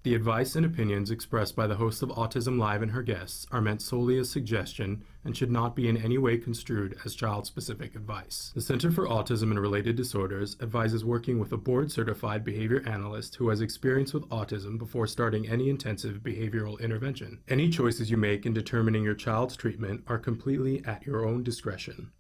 The advice and opinions expressed by the host of Autism Live and her guests are meant solely as suggestion and should not be in any way construed as child-specific advice. The Center for Autism and Related Disorders advises working with a board-certified behavior analyst who has experience with autism before starting any intensive behavioral intervention. Any choices you make in determining your child's treatment are completely at your own discretion.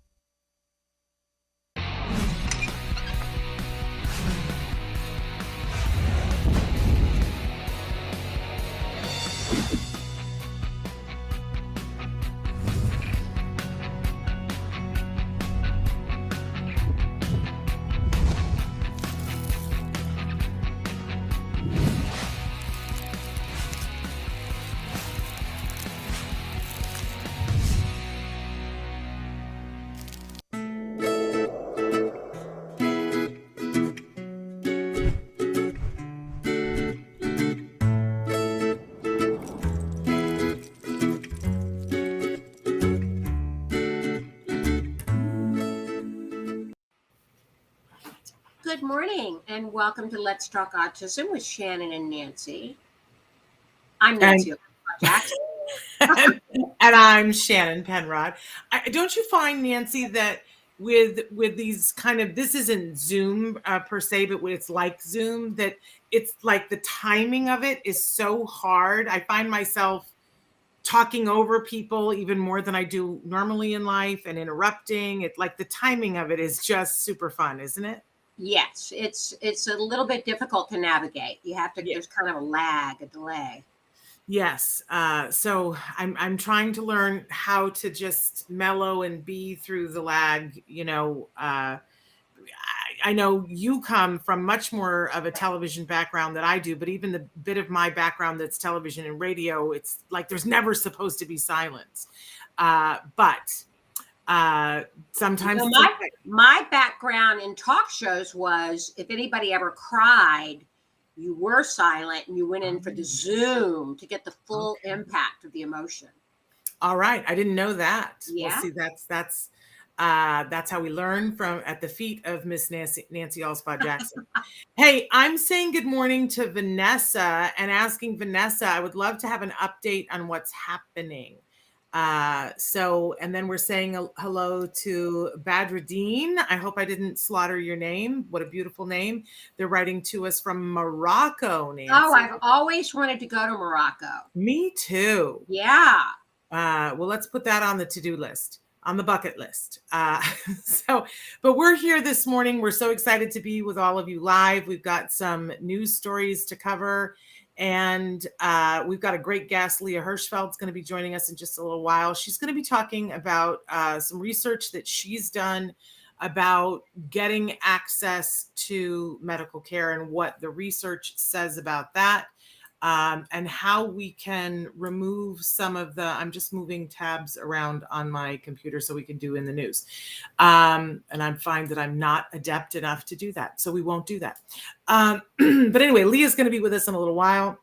Good morning and welcome to Let's Talk Autism with Shannon and Nancy. I'm Nancy Jackson. And I'm Shannon Penrod. Don't you find, Nancy, that with these kind of, this isn't Zoom per se, but it's like Zoom, that it's like the timing of it is so hard. I find myself talking over people even more than I do normally in life and interrupting. It like the timing of it is just super fun, isn't it? Yes, it's a little bit difficult to navigate. You have to, there's kind of a delay. Yes. So I'm trying to learn how to just mellow and be through the lag. You know, I know you come from much more of a television background than I do, but even the bit of my background that's television and radio, it's like there's never supposed to be silence. But sometimes my background in talk shows was if anybody ever cried, you were silent and you went in for the Zoom to get the full impact of the emotion. All right. I didn't know that. Yeah. Well, see, that's how we learn from at the feet of Miss Nancy Allspot Jackson. Hey, I'm saying good morning to Vanessa and asking Vanessa, I would love to have an update on what's happening. And then we're saying hello to Badruddin. I hope I didn't slaughter your name. What a beautiful name. They're writing to us from Morocco, Nancy. Oh, I've always wanted to go to Morocco. Me too. Yeah. Well, let's put that on the to-do list, on the bucket list. But we're here this morning. We're so excited to be with all of you live. We've got some news stories to cover. And we've got a great guest. Leah Hirschfeld's going to be joining us in just a little while. She's going to be talking about some research that she's done about getting access to medical care and what the research says about that, and how we can remove some of the, I'm just moving tabs around on my computer so we can do in the news. And I find that I'm not adept enough to do that. So we won't do that. But anyway, Leah's going to be with us in a little while.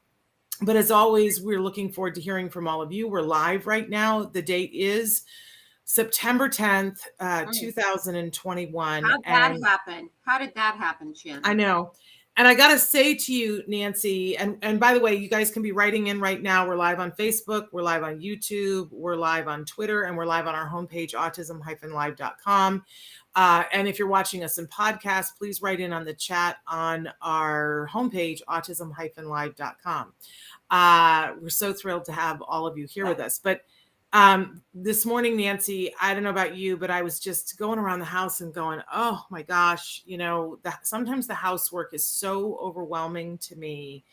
But as always, we're looking forward to hearing from all of you. We're live right now. The date is September 10th, 2021. How did that happen, Shannon? I know. And I got to say to you, Nancy, and by the way, you guys can be writing in right now. We're live on Facebook. We're live on YouTube. We're live on Twitter. And we're live on our homepage, autism-live.com. And if you're watching us in podcast, please write in on the chat on our homepage, autism-live.com. We're so thrilled to have all of you here with us. But this morning, Nancy, I don't know about you, but I was just going around the house and going, oh my gosh, you know, sometimes the housework is so overwhelming to me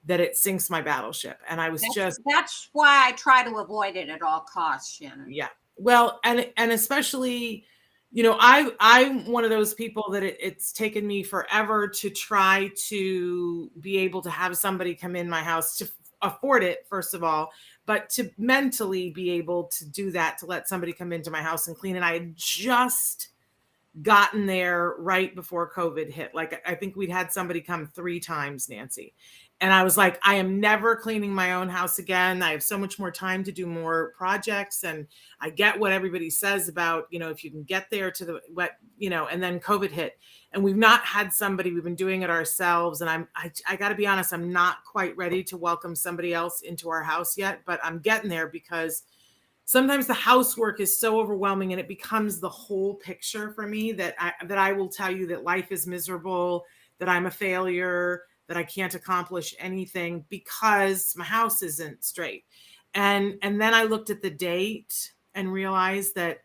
that it sinks my battleship. And I was that's why I try to avoid it at all costs, Shannon. Yeah. Well, and especially, you know, I'm one of those people that it's taken me forever to try to be able to have somebody come in my house to afford it, first of all, but to mentally be able to do that, to let somebody come into my house and clean. And I had just gotten there right before COVID hit. Like, I think we'd had somebody come 3 times, Nancy. And I was like, I am never cleaning my own house again. I have so much more time to do more projects. And I get what everybody says about, if you can get there to the wet, and then COVID hit. And we've not had somebody, we've been doing it ourselves. And I got to be honest, I'm not quite ready to welcome somebody else into our house yet, but I'm getting there because sometimes the housework is so overwhelming and it becomes the whole picture for me that I will tell you that life is miserable, that I'm a failure, that I can't accomplish anything because my house isn't straight. And then I looked at the date and realized that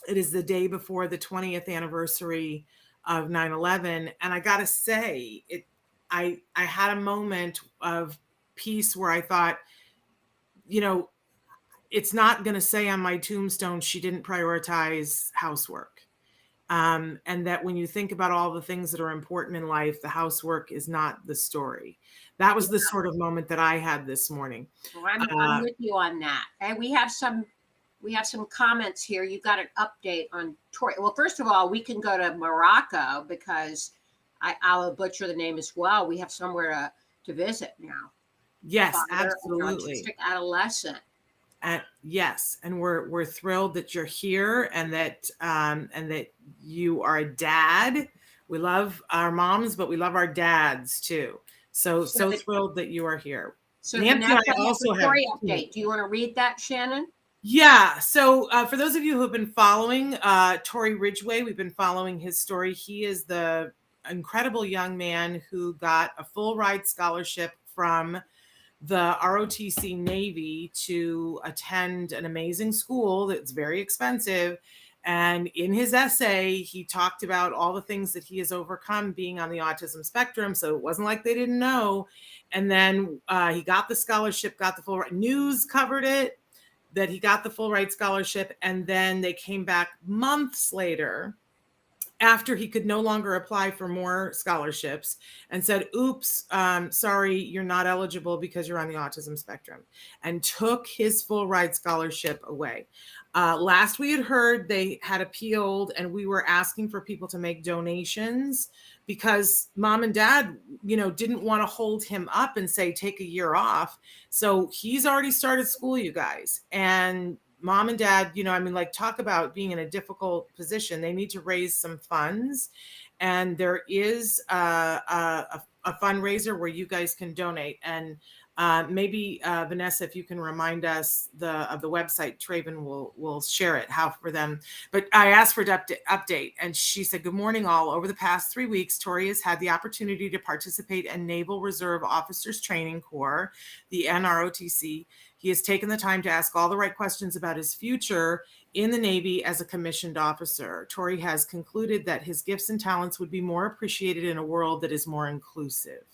it is the day before the 20th anniversary of 9/11. And I got to say, I had a moment of peace where I thought, it's not going to say on my tombstone, she didn't prioritize housework. And that when you think about all the things that are important in life, the housework is not the story. That was the sort of moment that I had this morning. Well, I'm with you on that. And we have some comments here. You got an update on Tory. Well, first of all, we can go to Morocco because I'll butcher the name as well. We have somewhere to visit now. Yes, Father, absolutely. Autistic adolescent. Yes, and we're thrilled that you're here and that you are a dad. We love our moms, but we love our dads too. So thrilled that you are here. So Nancy, I also have Tory update. Do you want to read that, Shannon? Yeah. So for those of you who have been following Tory Ridgeway, we've been following his story. He is the incredible young man who got a full ride scholarship from the ROTC Navy to attend an amazing school that's very expensive. And in his essay, he talked about all the things that he has overcome being on the autism spectrum. So it wasn't like they didn't know. And then he got the scholarship, got the full ride. News covered it, that he got the full ride scholarship. And then they came back months later after he could no longer apply for more scholarships and said, oops, sorry, you're not eligible because you're on the autism spectrum, and took his full ride scholarship away. Last we had heard they had appealed, and we were asking for people to make donations because mom and dad, didn't want to hold him up and say, take a year off. So he's already started school, you guys. And mom and dad, talk about being in a difficult position. They need to raise some funds. And there is a fundraiser where you guys can donate. And maybe Vanessa, if you can remind us of the website, Traven will share it, how for them. But I asked for an update, and she said, good morning all. Over the past 3 weeks, Tory has had the opportunity to participate in Naval Reserve Officers Training Corps, the NROTC. He has taken the time to ask all the right questions about his future in the Navy as a commissioned officer. Tory has concluded that his gifts and talents would be more appreciated in a world that is more inclusive.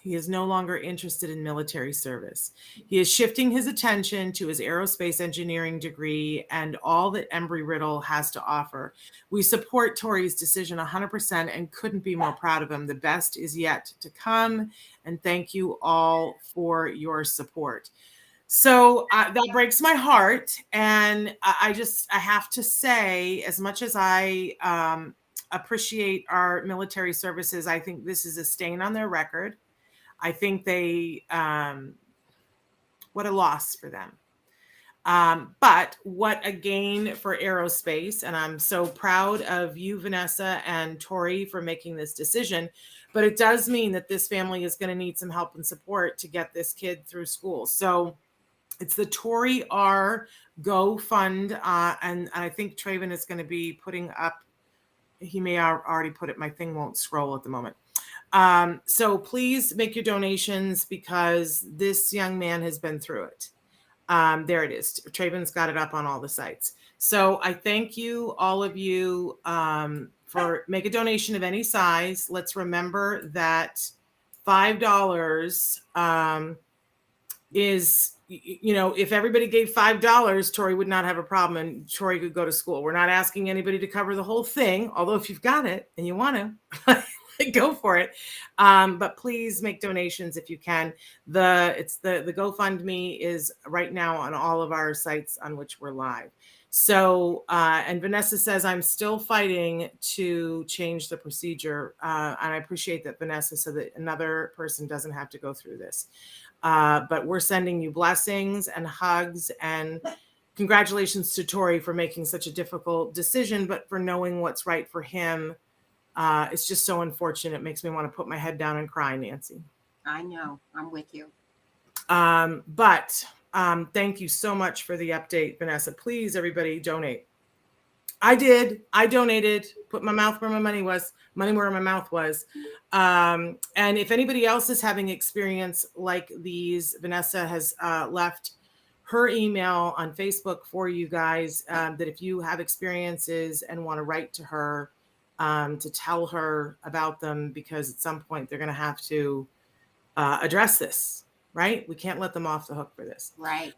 He is no longer interested in military service. He is shifting his attention to his aerospace engineering degree and all that Embry-Riddle has to offer. We support Tory's decision 100% and couldn't be more proud of him. The best is yet to come. And thank you all for your support. So that breaks my heart. And I have to say, as much as I appreciate our military services, I think this is a stain on their record. I think what a loss for them. But what a gain for aerospace. And I'm so proud of you, Vanessa and Tory, for making this decision. But it does mean that this family is going to need some help and support to get this kid through school. So it's the Tory R GoFund. And I think Traven is going to be putting up, he may already put it, my thing won't scroll at the moment. So please make your donations because this young man has been through it. There it is. Traven's got it up on all the sites. So I thank you, all of you, for make a donation of any size. Let's remember that $5 is, if everybody gave $5, Tory would not have a problem and Tory could go to school. We're not asking anybody to cover the whole thing, although if you've got it and you want to, go for it. But please make donations if you can. The GoFundMe is right now on all of our sites on which we're live. So, and Vanessa says, I'm still fighting to change the procedure. And I appreciate that, Vanessa, so that another person doesn't have to go through this. But we're sending you blessings and hugs, and congratulations to Tory for making such a difficult decision, but for knowing what's right for him. It's just so unfortunate. It makes me want to put my head down and cry, Nancy. I know. I'm with you. But thank you so much for the update, Vanessa. Please, everybody, donate. I did. I donated, put my mouth where my money where my mouth was. And if anybody else is having experience like these, Vanessa has left her email on Facebook for you guys, that if you have experiences and want to write to her, to tell her about them, because at some point they're going to have to address this, right? We can't let them off the hook for this. Right.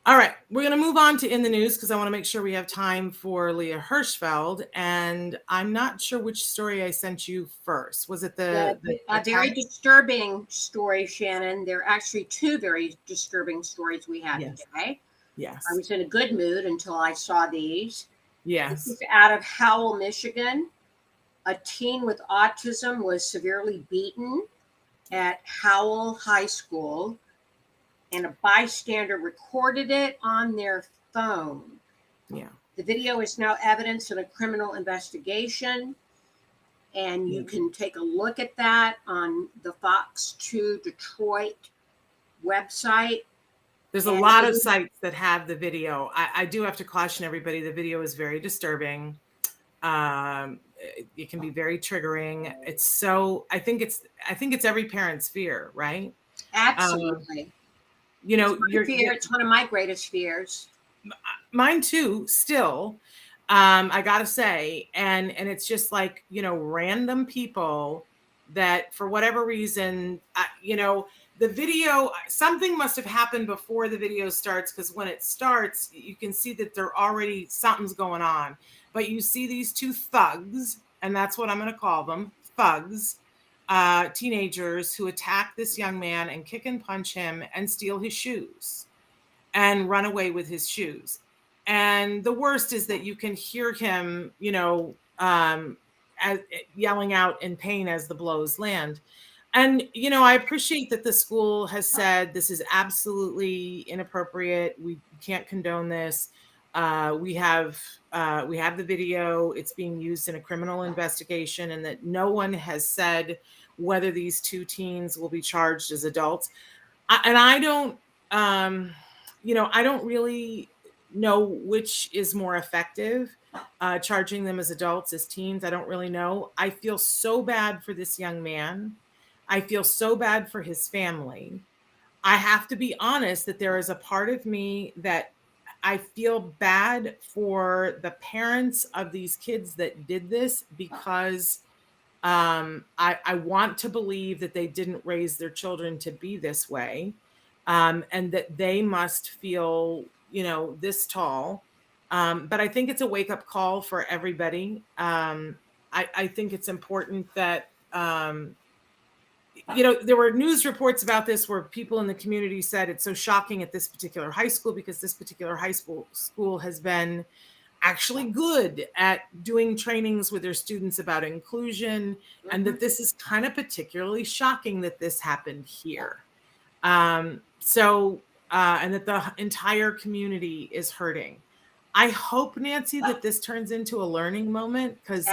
All right. We're going to move on to In the News because I want to make sure we have time for Leah Hirschfeld. And I'm not sure which story I sent you first. Was it the very disturbing story, Shannon? There are actually two very disturbing stories we had today. Yes. I was in a good mood until I saw these. Yes. This is out of Howell, Michigan. A teen with autism was severely beaten at Howell High School, and a bystander recorded it on their phone. Yeah. The video is now evidence in a criminal investigation, and you can take a look at that on the Fox 2 Detroit website. There's a lot of sites that have the video. I do have to caution everybody, the video is very disturbing. It can be very triggering. It's so, I think it's every parent's fear, right? Absolutely. It's one of my greatest fears. Mine too, still, I gotta say. And it's just like, random people that for whatever reason, the video, something must have happened before the video starts, because when it starts, you can see that something's going on. But you see these two thugs, and that's what I'm going to call them, thugs, teenagers who attack this young man and kick and punch him and steal his shoes and run away with his shoes. And the worst is that you can hear him, yelling out in pain as the blows land. And, I appreciate that the school has said this is absolutely inappropriate. We can't condone this. We have the video. It's being used in a criminal investigation, and that no one has said whether these two teens will be charged as adults. I don't really know which is more effective, charging them as adults, as teens. I don't really know. I feel so bad for this young man. I feel so bad for his family. I have to be honest that there is a part of me that I feel bad for the parents of these kids that did this, because I want to believe that they didn't raise their children to be this way, and that they must feel, this tall. But I think it's a wake-up call for everybody. I think it's important that there were news reports about this where people in the community said it's so shocking at this particular high school, because this particular high school has been actually good at doing trainings with their students about inclusion, and that this is kind of particularly shocking that this happened here. And that the entire community is hurting. I hope, Nancy, that this turns into a learning moment, because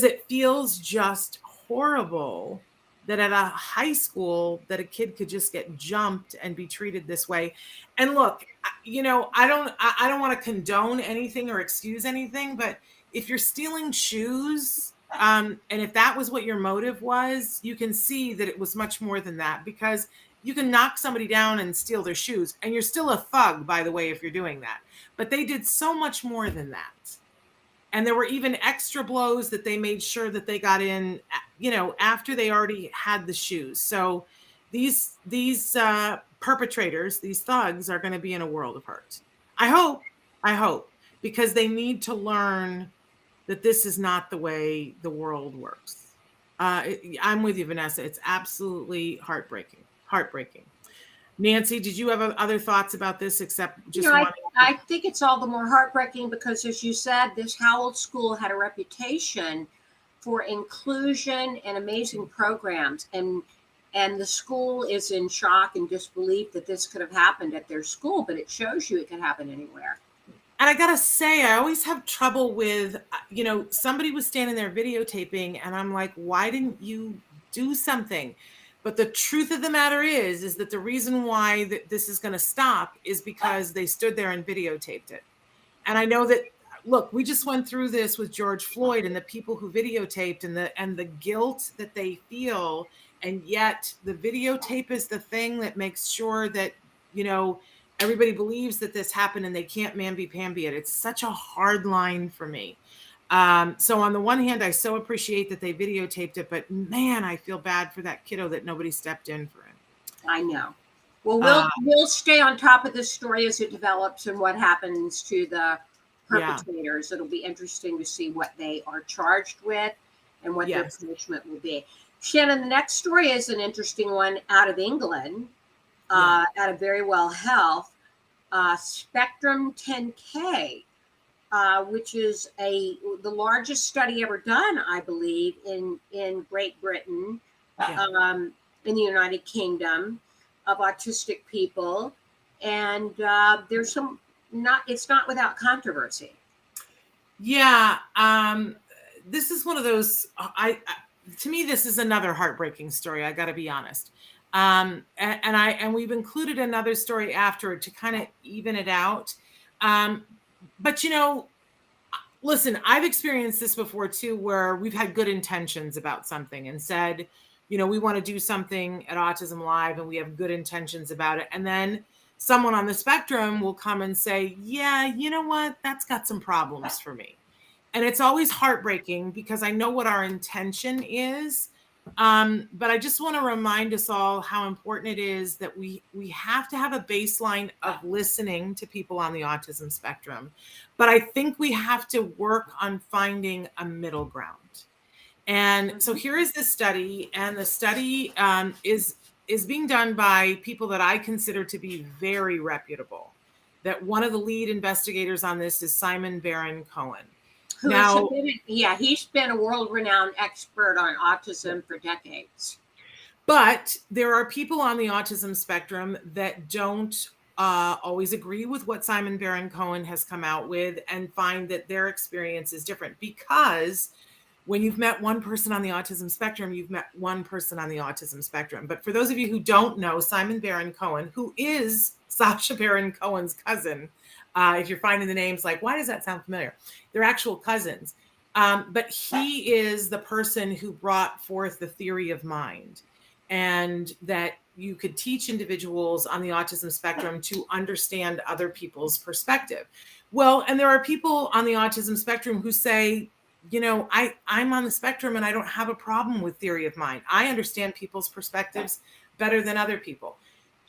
it feels just horrible that at a high school that a kid could just get jumped and be treated this way. And look, I don't want to condone anything or excuse anything, but if you're stealing shoes, and if that was what your motive was, you can see that it was much more than that, because you can knock somebody down and steal their shoes, and you're still a thug, by the way, if you're doing that. But they did so much more than that. And there were even extra blows that they made sure that they got in, after they already had the shoes. So these perpetrators, these thugs, are going to be in a world of hurt. I hope, because they need to learn that this is not the way the world works. I'm with you, Vanessa. It's absolutely heartbreaking. Heartbreaking. Nancy, did you have other thoughts about this except just wanting I think it's all the more heartbreaking because, as you said, this Howell School had a reputation for inclusion and amazing programs, and the school is in shock and disbelief that this could have happened at their school, but it shows you it can happen anywhere. And I gotta say, I always have trouble with, somebody was standing there videotaping, and I'm like, why didn't you do something? But the truth of the matter is that the reason why this is going to stop is because they stood there and videotaped it. And I know that, look, we just went through this with George Floyd and the people who videotaped and the guilt that they feel. And yet the videotape is the thing that makes sure that, everybody believes that this happened and they can't mamby-pamby it. It's such a hard line for me. So on the one hand, I so appreciate that they videotaped it, but man, I feel bad for that kiddo that nobody stepped in for him. I know. Well, we'll stay on top of this story as it develops and what happens to the perpetrators. Yeah. It'll be interesting to see what they are charged with and what their punishment will be. Shannon, the next story is an interesting one out of England, out of Very Well Health, Spectrum 10K. Which is the largest study ever done, I believe, in Great Britain, in the United Kingdom, of autistic people, and there's it's not without controversy. Yeah, this is one of those. To me, this is another heartbreaking story. I got to be honest. And we've included another story after it to kind of even it out. But listen, I've experienced this before too, where we've had good intentions about something and said, we want to do something at Autism Live and we have good intentions about it. And then someone on the spectrum will come and say, yeah, you know what? That's got some problems for me. And it's always heartbreaking because I know what our intention is. But I just want to remind us all how important it is that we have to have a baseline of listening to people on the autism spectrum. But I think we have to work on finding a middle ground. And so here is this study, and the study is being done by people that I consider to be very reputable. That one of the lead investigators on this is Simon Baron-Cohen. He's been a world-renowned expert on autism for decades. But there are people on the autism spectrum that don't always agree with what Simon Baron-Cohen has come out with and find that their experience is different. Because when you've met one person on the autism spectrum, you've met one person on the autism spectrum. But for those of you who don't know, Simon Baron-Cohen, who is Sacha Baron Cohen's cousin, if you're finding the names like, why does that sound familiar? They're actual cousins. But he is the person who brought forth the theory of mind, and that you could teach individuals on the autism spectrum to understand other people's perspective. Well, and there are people on the autism spectrum who say, I'm on the spectrum and I don't have a problem with theory of mind. I understand people's perspectives better than other people.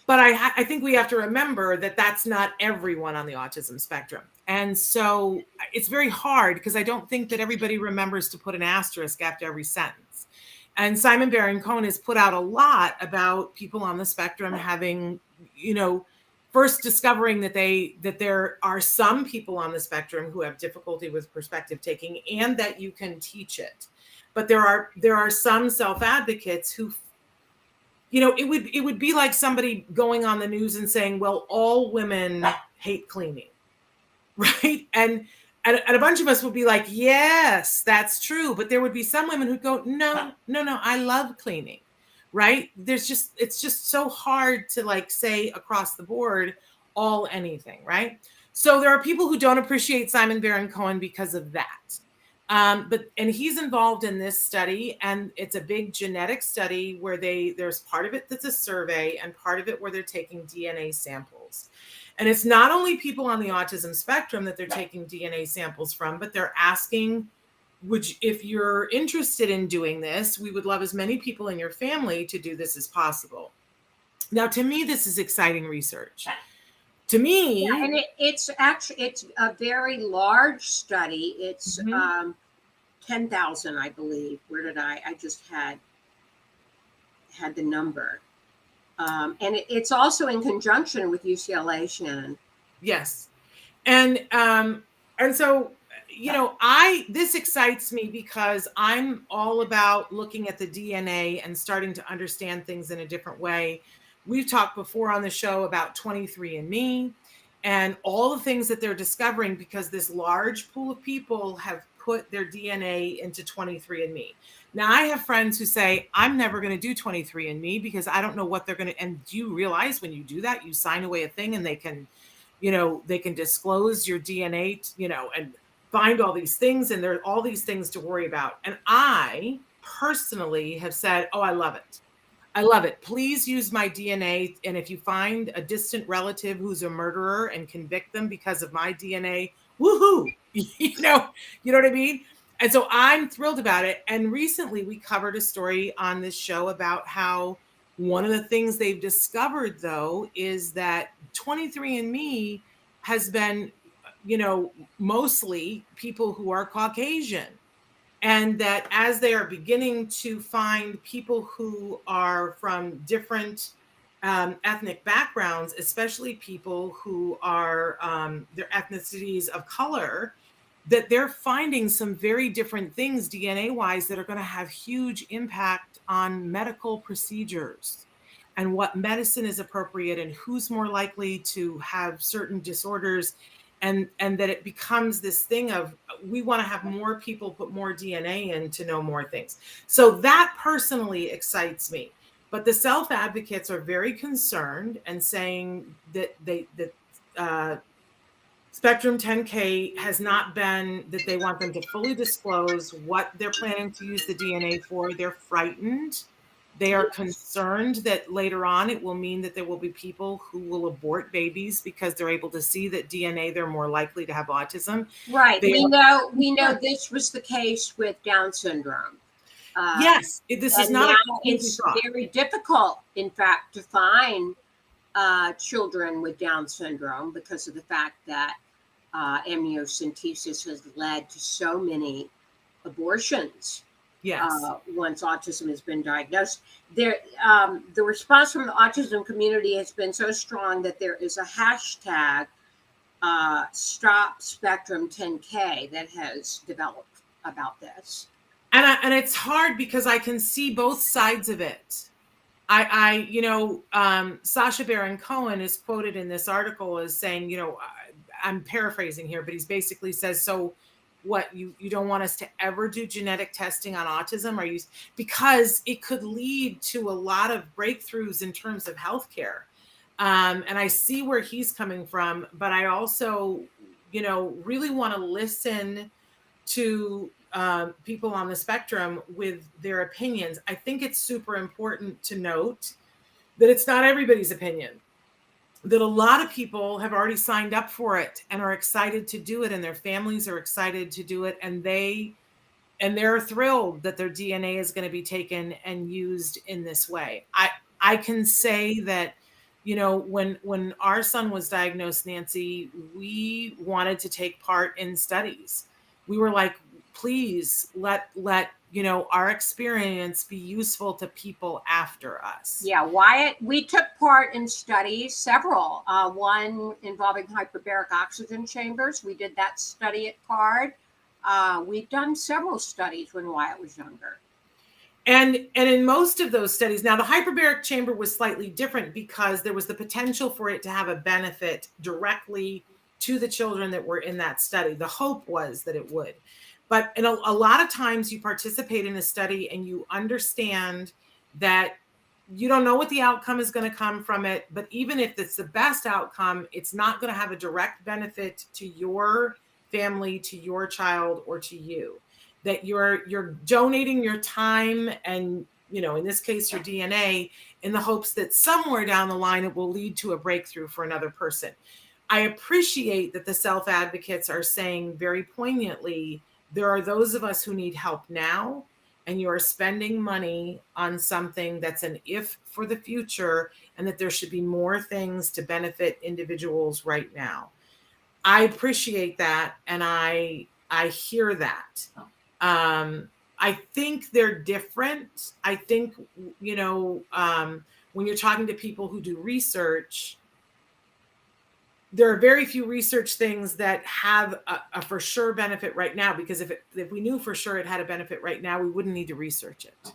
But I think we have to remember that that's not everyone on the autism spectrum. And so it's very hard because I don't think that everybody remembers to put an asterisk after every sentence. And Simon Baron-Cohen has put out a lot about people on the spectrum having, first discovering that there are some people on the spectrum who have difficulty with perspective taking and that you can teach it. But there are some self-advocates who it would be like somebody going on the news and saying, well, all women hate cleaning, right? And a bunch of us would be like, yes, that's true. But there would be some women who'd go, no, I love cleaning, right? It's just so hard to say across the board, all anything, right? So there are people who don't appreciate Simon Baron-Cohen because of that. And he's involved in this study, and it's a big genetic study where there's part of it that's a survey and part of it where they're taking DNA samples. And it's not only people on the autism spectrum that they're taking DNA samples from, but they're asking, if you're interested in doing this, we would love as many people in your family to do this as possible. Now, to me, this is exciting research. To me, and it's a very large study. It's 10,000, I believe. Where did I just had the number. And it's also in conjunction with UCLA, Shannon. Yes. And so, you know, this excites me because I'm all about looking at the DNA and starting to understand things in a different way. We've talked before on the show about 23andMe and all the things that they're discovering because this large pool of people have put their DNA into 23andMe. Now, I have friends who say, I'm never going to do 23andMe because I don't know what they're going to. And do you realize when you do that, you sign away a thing and they can, you know, they can disclose your DNA, you know, and find all these things. And there are all these things to worry about. And I personally have said, oh, I love it. I love it. Please use my DNA. And if you find a distant relative who's a murderer and convict them because of my DNA, woohoo, you know what I mean? And so I'm thrilled about it. And recently we covered a story on this show about how one of the things they've discovered, though, is that 23andMe has been, you know, mostly people who are Caucasian. And that as they are beginning to find people who are from different ethnic backgrounds, especially people who are their ethnicities of color, that they're finding some very different things DNA-wise that are going to have huge impact on medical procedures and what medicine is appropriate and who's more likely to have certain disorders. And that it becomes this thing of we want to have more people put more DNA in to know more things. So that personally excites me. But the self-advocates are very concerned and saying that Spectrum 10K has not been that they want them to fully disclose what they're planning to use the DNA for. They're frightened. They are concerned that later on it will mean that there will be people who will abort babies because they're able to see that DNA, they're more likely to have autism. Right. We know this was the case with Down syndrome. Yes, this is not. It's very difficult, in fact, to find children with Down syndrome because of the fact that amniocentesis has led to so many abortions. Yes. Once autism has been diagnosed, the response from the autism community has been so strong that there is a hashtag Stop Spectrum 10K that has developed about this. And it's hard because I can see both sides of it. Sacha Baron Cohen is quoted in this article as saying, you know, I'm paraphrasing here, but he's basically says, so what, you don't want us to ever do genetic testing on autism? Because it could lead to a lot of breakthroughs in terms of healthcare. And I see where he's coming from, but I also, you know, really want to listen to people on the spectrum with their opinions. I think it's super important to note that it's not everybody's opinion, that a lot of people have already signed up for it and are excited to do it, and their families are excited to do it, and they're thrilled that their DNA is going to be taken and used in this way. I can say that, you know, when our son was diagnosed, Nancy, we wanted to take part in studies. We were like, please let you know, our experience be useful to people after us. Yeah, Wyatt, we took part in studies, several, one involving hyperbaric oxygen chambers. We did that study at CARD. We've done several studies when Wyatt was younger. And in most of those studies, now the hyperbaric chamber was slightly different because there was the potential for it to have a benefit directly to the children that were in that study. The hope was that it would. But in a lot of times you participate in a study and you understand that you don't know what the outcome is going to come from it. But even if it's the best outcome, it's not going to have a direct benefit to your family, to your child, or to you. That you're donating your time and, you know, in this case, your DNA, in the hopes that somewhere down the line it will lead to a breakthrough for another person. I appreciate that the self-advocates are saying very poignantly, there are those of us who need help now, and you are spending money on something that's an if for the future, and that there should be more things to benefit individuals right now. I appreciate that, and I hear that. I think they're different. I think, when you're talking to people who do research, there are very few research things that have a for sure benefit right now, because if we knew for sure it had a benefit right now, we wouldn't need to research it.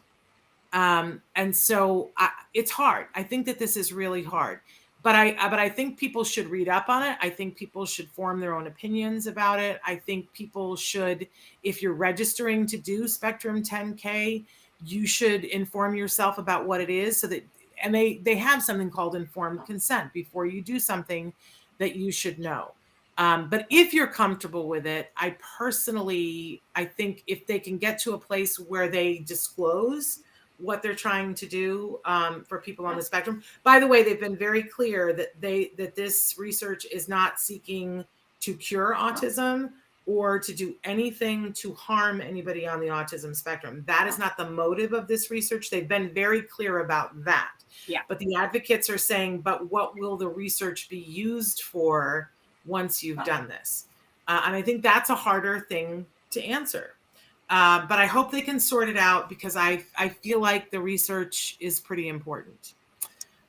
And so it's hard. I think that this is really hard, but I think people should read up on it. I think people should form their own opinions about it. I think people should, if you're registering to do Spectrum 10K, you should inform yourself about what it is, so that, and they have something called informed consent before you do something that you should know. But if you're comfortable with it, I think if they can get to a place where they disclose what they're trying to do for people on the spectrum. By the way, they've been very clear that this research is not seeking to cure autism or to do anything to harm anybody on the autism spectrum. That is not the motive of this research. They've been very clear about that. Yeah. But the advocates are saying, but what will the research be used for once you've done this? And I think that's a harder thing to answer. But I hope they can sort it out, because I feel like the research is pretty important.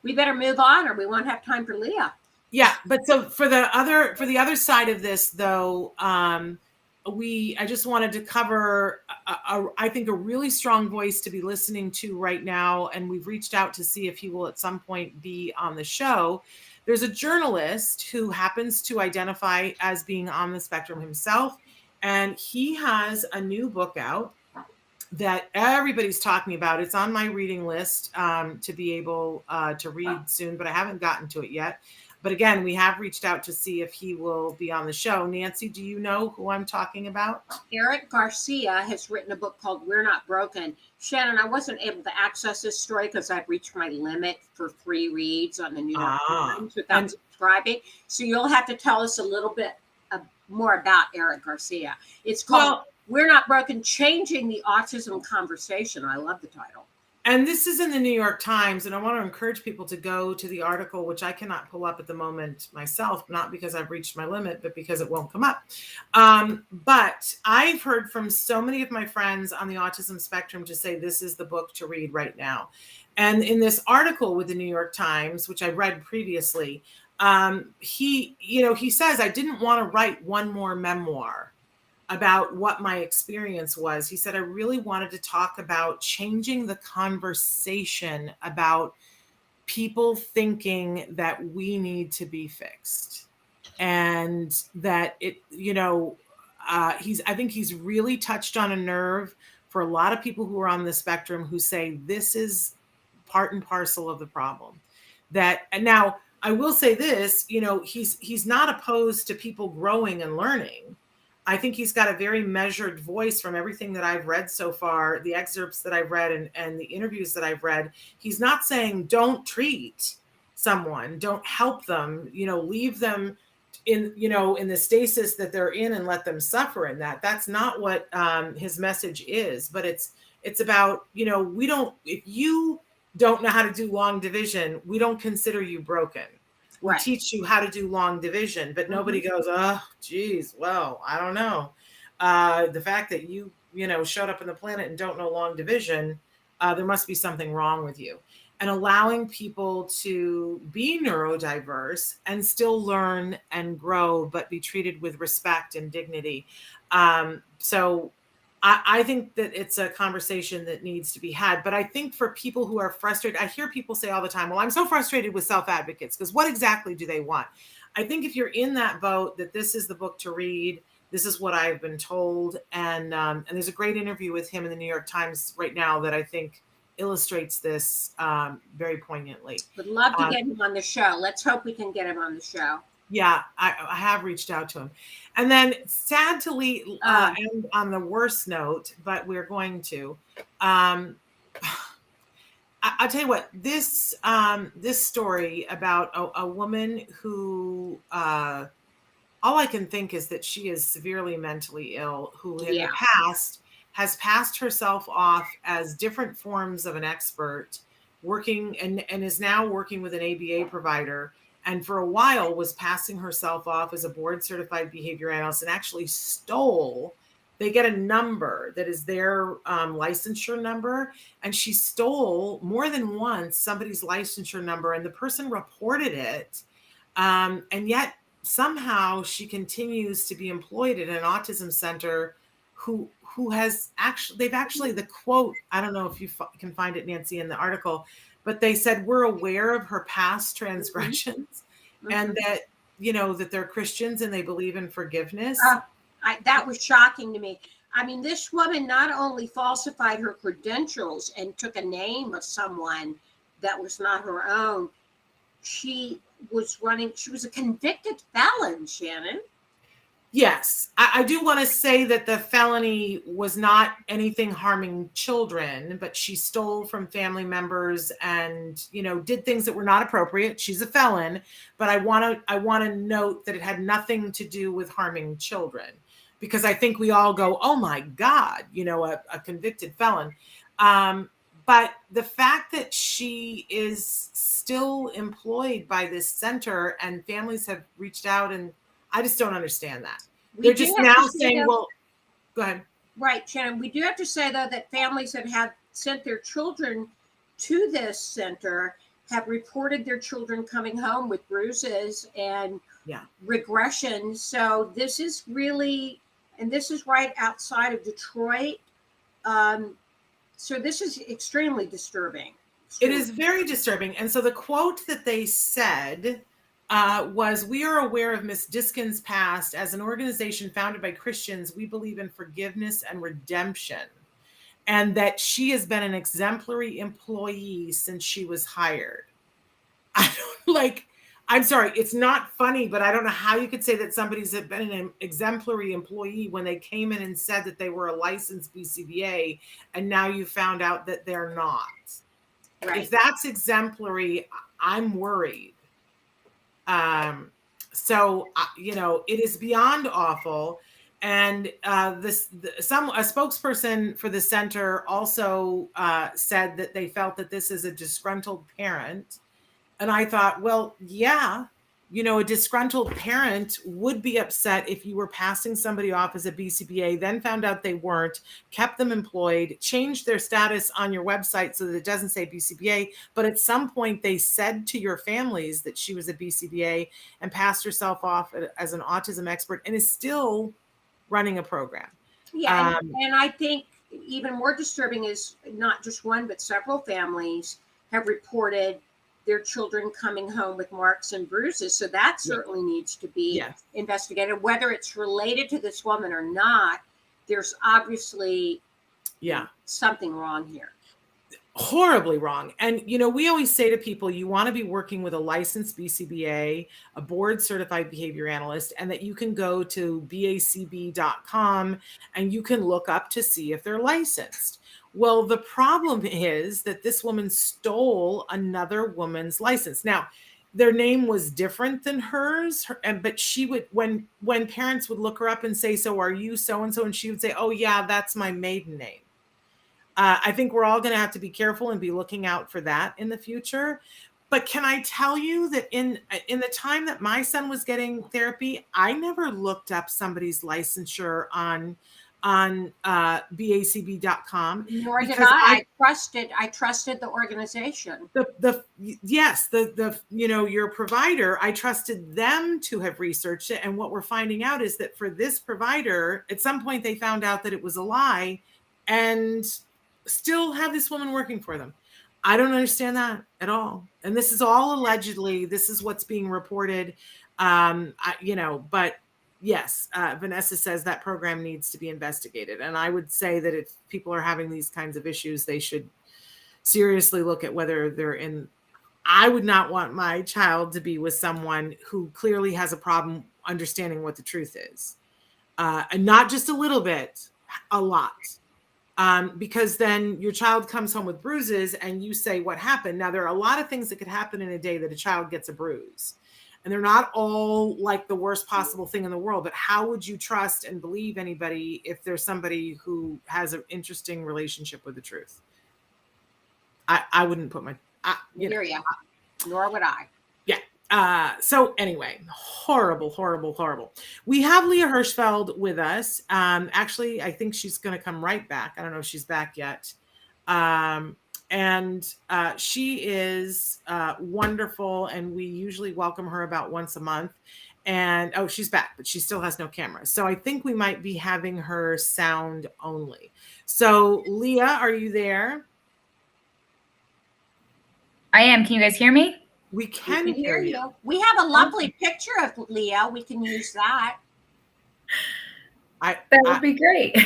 We better move on, or we won't have time for Leah. Yeah, but so for the other side of this, though, I just wanted to cover I think a really strong voice to be listening to right now, and we've reached out to see if he will at some point be on the show. There's a journalist who happens to identify as being on the spectrum himself, and he has a new book out that everybody's talking about. It's on my reading list to be able to read soon, but I haven't gotten to it yet. But again, we have reached out to see if he will be on the show. Nancy, do you know who I'm talking about? Eric Garcia has written a book called We're Not Broken. Shannon, I wasn't able to access this story because I've reached my limit for free reads on the New York Times without subscribing. So you'll have to tell us a little bit more about Eric Garcia. It's called We're Not Broken, Changing the Autism Conversation. I love the title. And this is in the New York Times, and I want to encourage people to go to the article, which I cannot pull up at the moment myself, not because I've reached my limit, but because it won't come up. But I've heard from so many of my friends on the autism spectrum to say this is the book to read right now. And in this article with the New York Times, which I read previously, he says, I didn't want to write one more memoir about what my experience was. He said, I really wanted to talk about changing the conversation about people thinking that we need to be fixed. And that I think he's really touched on a nerve for a lot of people who are on the spectrum who say this is part and parcel of the problem. And now I will say this, he's not opposed to people growing and learning. I think he's got a very measured voice from everything that I've read so far, the excerpts that I've read and the interviews that I've read. He's not saying don't treat someone, don't help them, leave them in the stasis that they're in and let them suffer in that. That's not what his message is. But it's about, if you don't know how to do long division, we don't consider you broken. We teach you how to do long division, but nobody goes, oh, geez, well, I don't know. The fact that you showed up on the planet and don't know long division, there must be something wrong with you. And allowing people to be neurodiverse and still learn and grow, but be treated with respect and dignity. So I think that it's a conversation that needs to be had. But I think for people who are frustrated, I hear people say all the time, well, I'm so frustrated with self-advocates, because what exactly do they want? I think if you're in that boat, that this is the book to read. This is what I've been told. And there's a great interview with him in the New York Times right now that I think illustrates this very poignantly. Would love to get him on the show. Let's hope we can get him on the show. Yeah, I have reached out to him. And then sad to end on the worst note, but we're going to. I'll tell you what, this story about a woman who, all I can think is that she is severely mentally ill, who in the past has passed herself off as different forms of an expert, working and is now working with an ABA provider. And for a while was passing herself off as a board certified behavior analyst, and actually stole they get a number that is their licensure number. And she stole more than once somebody's licensure number, and the person reported it. And yet somehow she continues to be employed at an autism center who has actually, the quote, I don't know if you can find it, Nancy, in the article, but they said, we're aware of her past transgressions and that, that they're Christians and they believe in forgiveness. That was shocking to me. I mean, this woman not only falsified her credentials and took a name of someone that was not her own, she was a convicted felon, Shannon. Yes, I do want to say that the felony was not anything harming children, but she stole from family members and, did things that were not appropriate. She's a felon, but I want to note that it had nothing to do with harming children, because I think we all go, oh my God, a convicted felon. But the fact that she is still employed by this center and families have reached out, and I just don't understand that. They're just now saying, well, go ahead. Right, Shannon. We do have to say, though, that families that have sent their children to this center have reported their children coming home with bruises and regression. So this is really, and this is right outside of Detroit. So this is extremely disturbing. It is very disturbing. And so the quote that they said was, we are aware of Miss Diskin's past. As an organization founded by Christians, we believe in forgiveness and redemption, and that she has been an exemplary employee since she was hired. I'm sorry, it's not funny, but I don't know how you could say that somebody's been an exemplary employee when they came in and said that they were a licensed BCBA, and now you found out that they're not. Right. If that's exemplary, I'm worried. So it is beyond awful. And a spokesperson for the center also said that they felt that this is a disgruntled parent. And I thought, well, yeah, a disgruntled parent would be upset if you were passing somebody off as a BCBA, then found out they weren't, kept them employed, changed their status on your website so that it doesn't say BCBA. But at some point they said to your families that she was a BCBA and passed herself off as an autism expert and is still running a program. Yeah. And I think even more disturbing is not just one, but several families have reported their children coming home with marks and bruises. So that certainly needs to be investigated. Whether it's related to this woman or not, there's obviously something wrong here. Horribly wrong. And, we always say to people, you want to be working with a licensed BCBA, a board certified behavior analyst, and that you can go to bacb.com and you can look up to see if they're licensed. Well, the problem is that this woman stole another woman's license. Now, their name was different than hers, but she would, when parents would look her up and say, so are you so-and-so? And she would say, oh yeah, that's my maiden name. I think we're all going to have to be careful and be looking out for that in the future. But can I tell you that in the time that my son was getting therapy, I never looked up somebody's licensure on bacb.com. Nor did I. I trusted the organization. Your provider, I trusted them to have researched it. And what we're finding out is that for this provider, at some point they found out that it was a lie and still have this woman working for them. I don't understand that at all. And this is all allegedly, this is what's being reported. But yes, Vanessa says that program needs to be investigated. And I would say that if people are having these kinds of issues, they should seriously look at whether they're in. I would not want my child to be with someone who clearly has a problem understanding what the truth is. And not just a little bit, a lot. Because then your child comes home with bruises and you say, what happened? Now, there are a lot of things that could happen in a day that a child gets a bruise. And they're not all like the worst possible thing in the world, but how would you trust and believe anybody if there's somebody who has an interesting relationship with the truth? I wouldn't put my, Nor would I. Yeah. So anyway, horrible. We have Leah Hirschfeld with us. Actually, I think she's going to come right back. I don't know if she's back yet. And she is wonderful, and we usually welcome her about once a month. And oh, she's back, but she still has no camera. So I think we might be having her sound only. So Leah, are you there? I am. Can you guys hear me? We can hear you. We have a lovely picture of Leah. We can use that. That would be great.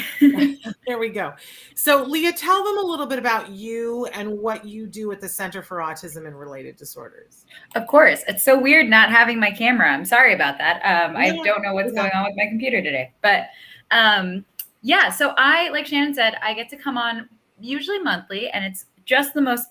There we go. So Leah, tell them a little bit about you and what you do at the Center for Autism and Related Disorders. Of course. It's so weird not having my camera. I'm sorry about that. I don't know what's going on with my computer today. But yeah, so I, like Shannon said, I get to come on usually monthly, and it's just the most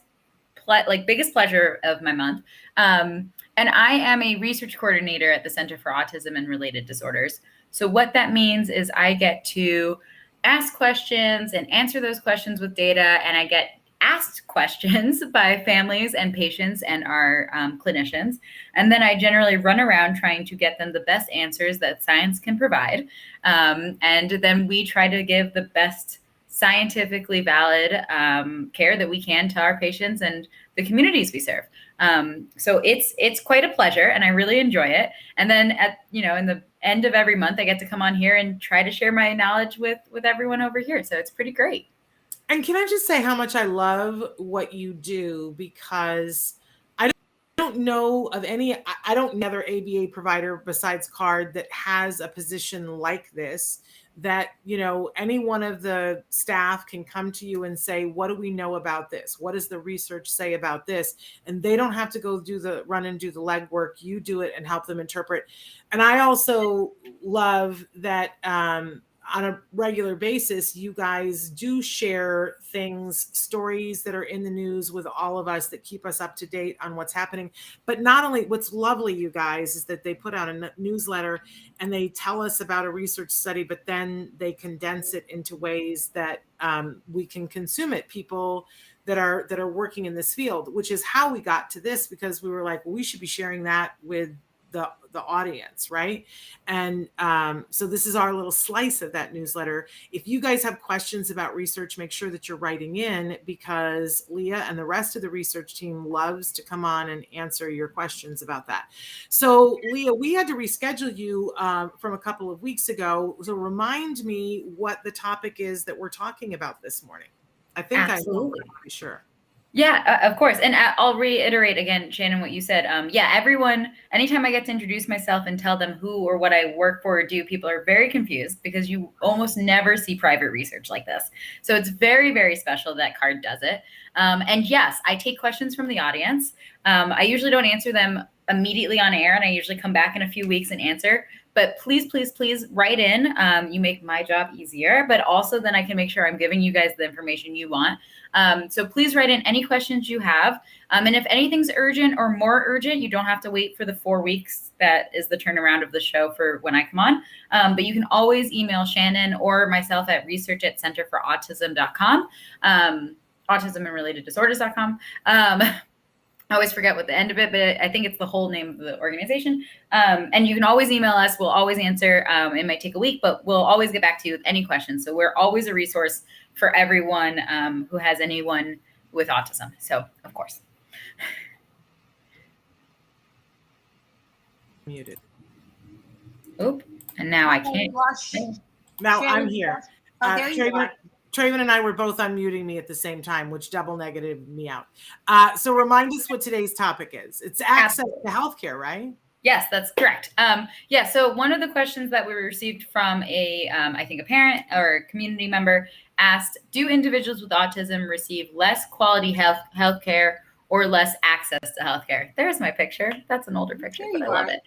biggest pleasure of my month. And I am a research coordinator at the Center for Autism and Related Disorders. So what that means is I get to ask questions and answer those questions with data, and I get asked questions by families and patients and our clinicians. And then I generally run around trying to get them the best answers that science can provide. And then we try to give the best scientifically valid care that we can to our patients and the communities we serve. So it's quite a pleasure, and I really enjoy it. And then in the end of every month, I get to come on here and try to share my knowledge with everyone over here. So it's pretty great. And can I just say how much I love what you do, because I don't know of any other ABA provider besides CARD that has a position like this, that, any one of the staff can come to you and say, what do we know about this? What does the research say about this? And they don't have to go run and do the legwork. You do it and help them interpret. And I also love that on a regular basis, you guys do share stories that are in the news with all of us that keep us up to date on what's happening. But not only, what's lovely, you guys, is that they put out a newsletter and they tell us about a research study, but then they condense it into ways that we can consume it. People that are working in this field, which is how we got to this, because we were like, well, we should be sharing that with the audience, right? And so this is our little slice of that newsletter. If you guys have questions about research, make sure that you're writing in, because Leah and the rest of the research team loves to come on and answer your questions about that. So Leah, we had to reschedule you from a couple of weeks ago. So remind me what the topic is that we're talking about this morning. I think Absolutely. I know, I'm sure. Yeah, of course. And I'll reiterate again, Shannon, what you said. Everyone, anytime I get to introduce myself and tell them who or what I work for or do, people are very confused, because you almost never see private research like this. So it's very, very special that CARD does it. And yes, I take questions from the audience. I usually don't answer them immediately on air, and I usually come back in a few weeks and answer. But please, please, please write in. You make my job easier, but also then I can make sure I'm giving you guys the information you want. So please write in any questions you have. And if anything's urgent or more urgent, you don't have to wait for the 4 weeks that is the turnaround of the show for when I come on. But you can always email Shannon or myself at research@centerforautism.com, autism and related disorders.com. I always forget what the end of it, but I think it's the whole name of the organization. And you can always email us. We'll always answer. It might take a week, but we'll always get back to you with any questions. So we're always a resource for everyone who has anyone with autism. So, of course. Muted. Oop. And now I can't. Now I'm here. Oh, there you are. Traven and I were both unmuting me at the same time, which double negative me out. So remind us what today's topic is. It's access to healthcare, right? Yes, that's correct. So one of the questions that we received from I think a parent or a community member asked, do individuals with autism receive less quality healthcare or less access to healthcare? There's my picture. That's an older picture, but I love it.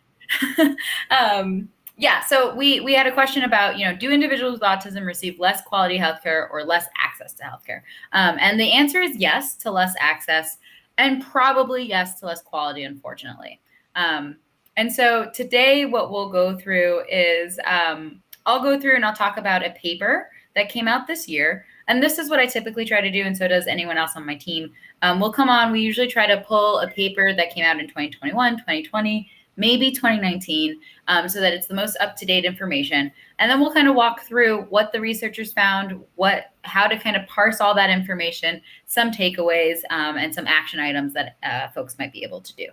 So we had a question about, do individuals with autism receive less quality healthcare or less access to healthcare? And the answer is yes to less access, and probably yes to less quality, unfortunately. And so today what we'll go through is I'll go through and I'll talk about a paper that came out this year And this is what I typically try to do, and so does anyone else on my team. We'll come on. We usually try to pull a paper that came out in 2021, 2020, maybe 2019, so that it's the most up-to-date information. And then we'll kind of walk through what the researchers found, how to kind of parse all that information, some takeaways, and some action items that folks might be able to do.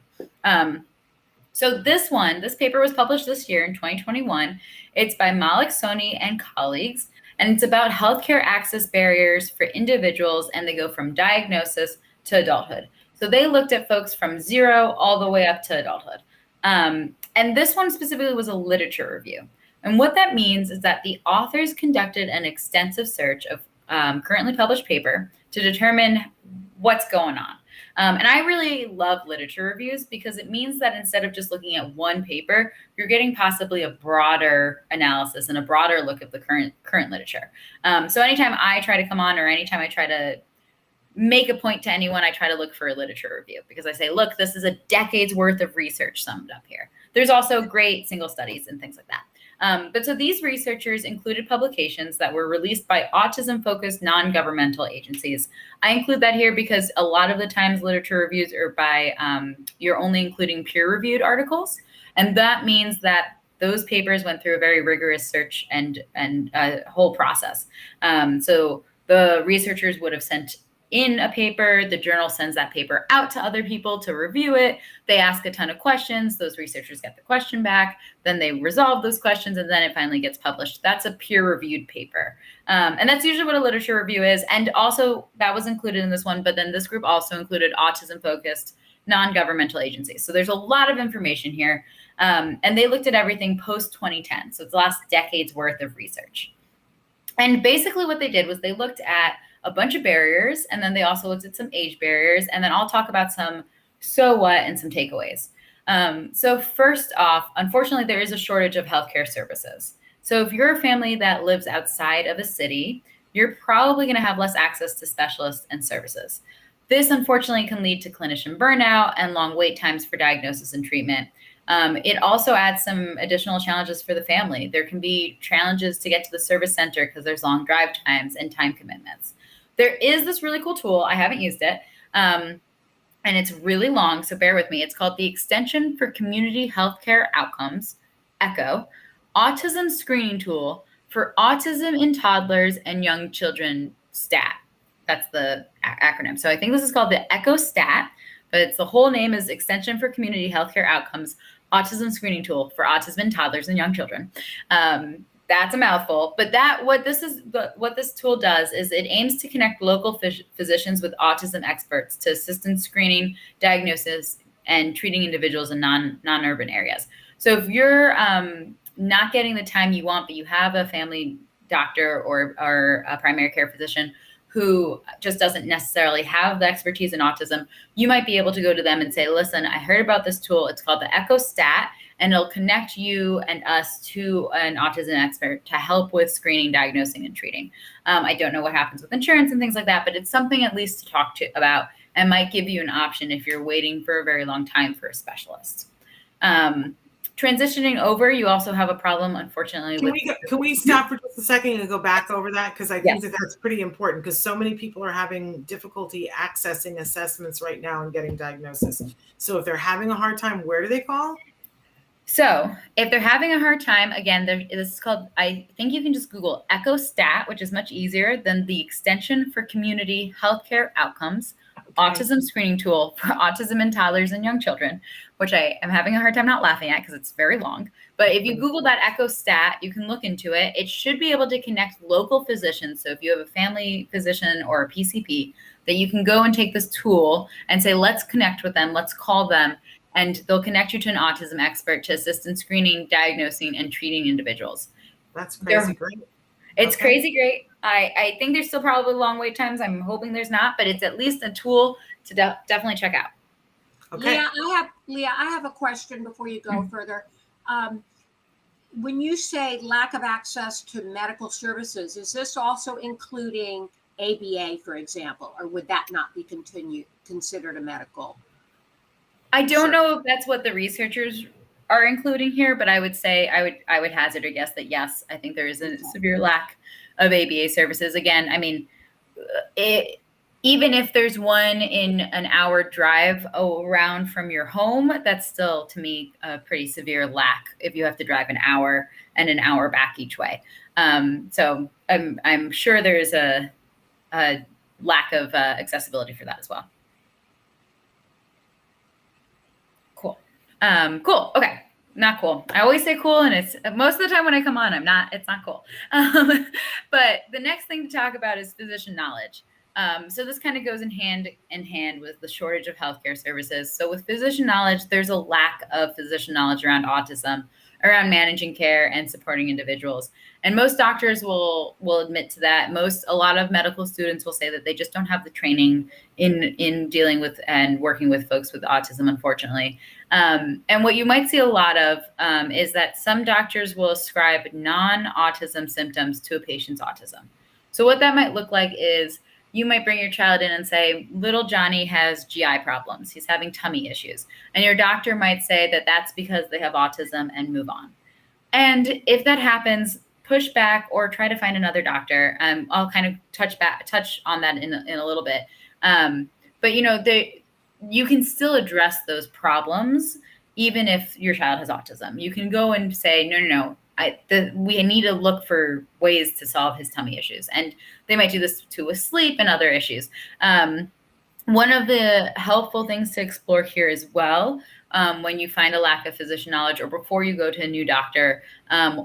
So this paper was published this year in 2021. It's by Malik Soni and colleagues, and it's about healthcare access barriers for individuals, and they go from diagnosis to adulthood. So they looked at folks from 0 all the way up to adulthood. And this one specifically was a literature review. And what that means is that the authors conducted an extensive search of currently published paper to determine what's going on. And I really love literature reviews because it means that instead of just looking at one paper, you're getting possibly a broader analysis and a broader look at the current literature. So anytime I try to come on, or anytime I try to make a point to anyone, I try to look for a literature review because I say, look, this is a decade's worth of research summed up here. There's also great single studies and things like that. But so these researchers included publications that were released by autism-focused non-governmental agencies. I include that here because a lot of the times literature reviews are by, you're only including peer-reviewed articles. And that means that those papers went through a very rigorous search and whole process. So the researchers would have sent in a paper, the journal sends that paper out to other people to review it. They ask a ton of questions. Those researchers get the question back. Then they resolve those questions, and then it finally gets published. That's a peer-reviewed paper. And that's usually what a literature review is. And also, that was included in this one, but then this group also included autism-focused non-governmental agencies. So there's a lot of information here. And they looked at everything post-2010. So it's the last decade's worth of research. And basically what they did was they looked at a bunch of barriers, and then they also looked at some age barriers, and then I'll talk about some so what and some takeaways. So first off, unfortunately, there is a shortage of healthcare services. So if you're a family that lives outside of a city, you're probably going to have less access to specialists and services. This unfortunately can lead to clinician burnout and long wait times for diagnosis and treatment. It also adds some additional challenges for the family. There can be challenges to get to the service center because there's long drive times and time commitments. There is this really cool tool. I haven't used it. And it's really long, so bear with me. It's called the Extension for Community Healthcare Outcomes, ECHO, Autism Screening Tool for Autism in Toddlers and Young Children STAT. That's the acronym. So I think this is called the ECHO STAT, but it's the whole name is Extension for Community Healthcare Outcomes, Autism Screening Tool for Autism in Toddlers and Young Children. That's a mouthful, but what this tool does is it aims to connect local physicians with autism experts to assist in screening, diagnosis, and treating individuals in non-urban areas. So if you're not getting the time you want, but you have a family doctor or a primary care physician who just doesn't necessarily have the expertise in autism, you might be able to go to them and say, listen, I heard about this tool. It's called the ECHO STAT, and it'll connect you and us to an autism expert to help with screening, diagnosing, and treating. I don't know what happens with insurance and things like that, but it's something at least to talk about and might give you an option if you're waiting for a very long time for a specialist. Transitioning over, you also have a problem, unfortunately. Can we stop for just a second and go back over that? Because I think that's pretty important because so many people are having difficulty accessing assessments right now and getting diagnosis. So if they're having a hard time, where do they call? So if they're having a hard time, again, this is called, I think you can just Google ECHO STAT, which is much easier than the Extension for Community Healthcare Outcomes, Autism Screening Tool for Autism in Toddlers and Young Children, which I am having a hard time not laughing at because it's very long. But if you Google that ECHO STAT, you can look into it. It should be able to connect local physicians. So if you have a family physician or a PCP, that you can go and take this tool and say, let's connect with them, let's call them, and they'll connect you to an autism expert to assist in screening, diagnosing, and treating individuals. That's crazy great. It's crazy great. I think there's still probably long wait times. I'm hoping there's not, but it's at least a tool to definitely check out. Okay. Leah, I have a question before you go further. When you say lack of access to medical services, is this also including ABA, for example, or would that not be considered a medical? I don't know if that's what the researchers are including here, but I would say I would hazard a guess that yes, I think there is a severe lack of ABA services. Again, I mean, even if there's one in an hour drive around from your home, that's still, to me, a pretty severe lack if you have to drive an hour and an hour back each way. So I'm sure there's a lack of accessibility for that as well. Cool. Cool. Okay. Not cool. I always say cool, and it's most of the time when I come on, it's not cool. But the next thing to talk about is physician knowledge. So this kind of goes in hand with the shortage of healthcare services. So with physician knowledge, there's a lack of physician knowledge around autism, around managing care and supporting individuals. And most doctors will admit to that. A lot of medical students will say that they just don't have the training in dealing with and working with folks with autism, unfortunately. And what you might see a lot of is that some doctors will ascribe non-autism symptoms to a patient's autism. So what that might look like is you might bring your child in and say, little Johnny has GI problems. He's having tummy issues. And your doctor might say that that's because they have autism and move on. And if that happens, push back or try to find another doctor. I'll kind of touch on that in a little bit. But you can still address those problems even if your child has autism. You can go and say, no. We need to look for ways to solve his tummy issues. And they might do this too with sleep and other issues. One of the helpful things to explore here as well, when you find a lack of physician knowledge or before you go to a new doctor,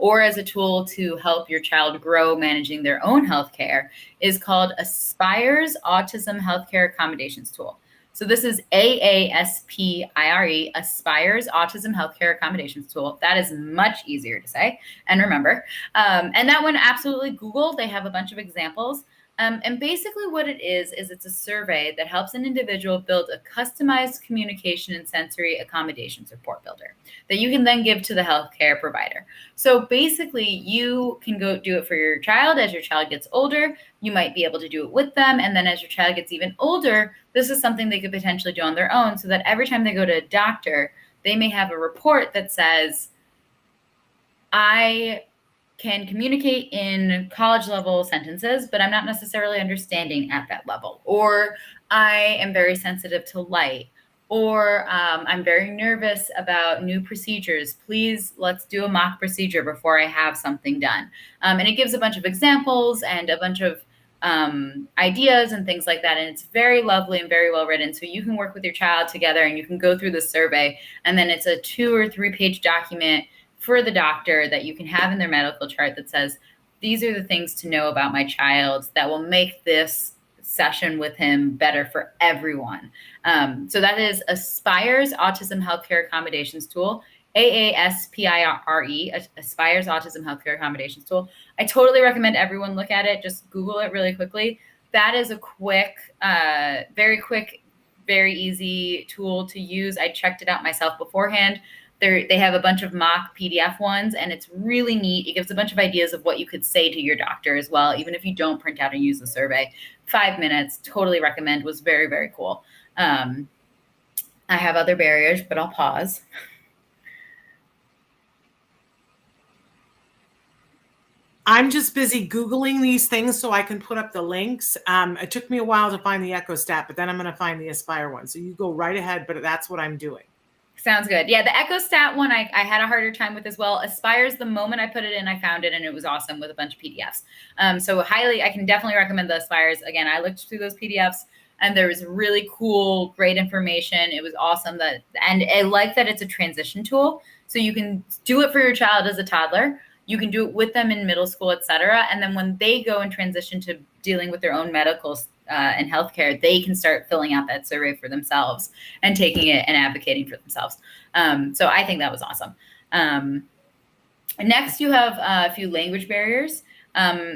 or as a tool to help your child grow managing their own healthcare, is called Aspire's Autism Healthcare Accommodations Tool. So this is AASPIRE, Aspire's Autism Healthcare Accommodations Tool. That is much easier to say and remember. And that one, absolutely Google. They have a bunch of examples. And basically what it is it's a survey that helps an individual build a customized communication and sensory accommodations report builder that you can then give to the healthcare provider. So basically you can go do it for your child. As your child gets older, you might be able to do it with them. And then as your child gets even older, this is something they could potentially do on their own, so that every time they go to a doctor, they may have a report that says, I can communicate in college level sentences, but I'm not necessarily understanding at that level. Or I am very sensitive to light. Or I'm very nervous about new procedures. Please, let's do a mock procedure before I have something done. And it gives a bunch of examples and a bunch of ideas and things like that. And it's very lovely and very well written. So you can work with your child together and you can go through the survey. And then it's a 2 or 3 page document for the doctor that you can have in their medical chart that says, these are the things to know about my child that will make this session with him better for everyone. So that is Aspire's Autism Healthcare Accommodations Tool, AASPIRE, Aspire's Autism Healthcare Accommodations Tool. I totally recommend everyone look at it. Just Google it really quickly. That is a very quick, very easy tool to use. I checked it out myself beforehand. They have a bunch of mock PDF ones, and it's really neat. It gives a bunch of ideas of what you could say to your doctor as well, even if you don't print out and use the survey. 5 minutes, totally recommend, was very, very cool. I have other barriers, but I'll pause. I'm just busy Googling these things so I can put up the links. It took me a while to find the Echo Stat, but then I'm going to find the Aspire one. So you go right ahead, but that's what I'm doing. Sounds good. Yeah, the Echo Stat one I had a harder time with as well. Aspire's, the moment I put it in, I found it, and it was awesome with a bunch of PDFs. So I can definitely recommend the Aspire's. Again, I looked through those PDFs, and there was really cool, great information. It was awesome and I like that it's a transition tool. So you can do it for your child as a toddler. You can do it with them in middle school, et cetera. And then when they go and transition to dealing with their own medical and healthcare, they can start filling out that survey for themselves and taking it and advocating for themselves. So I think that was awesome. Next, you have a few language barriers.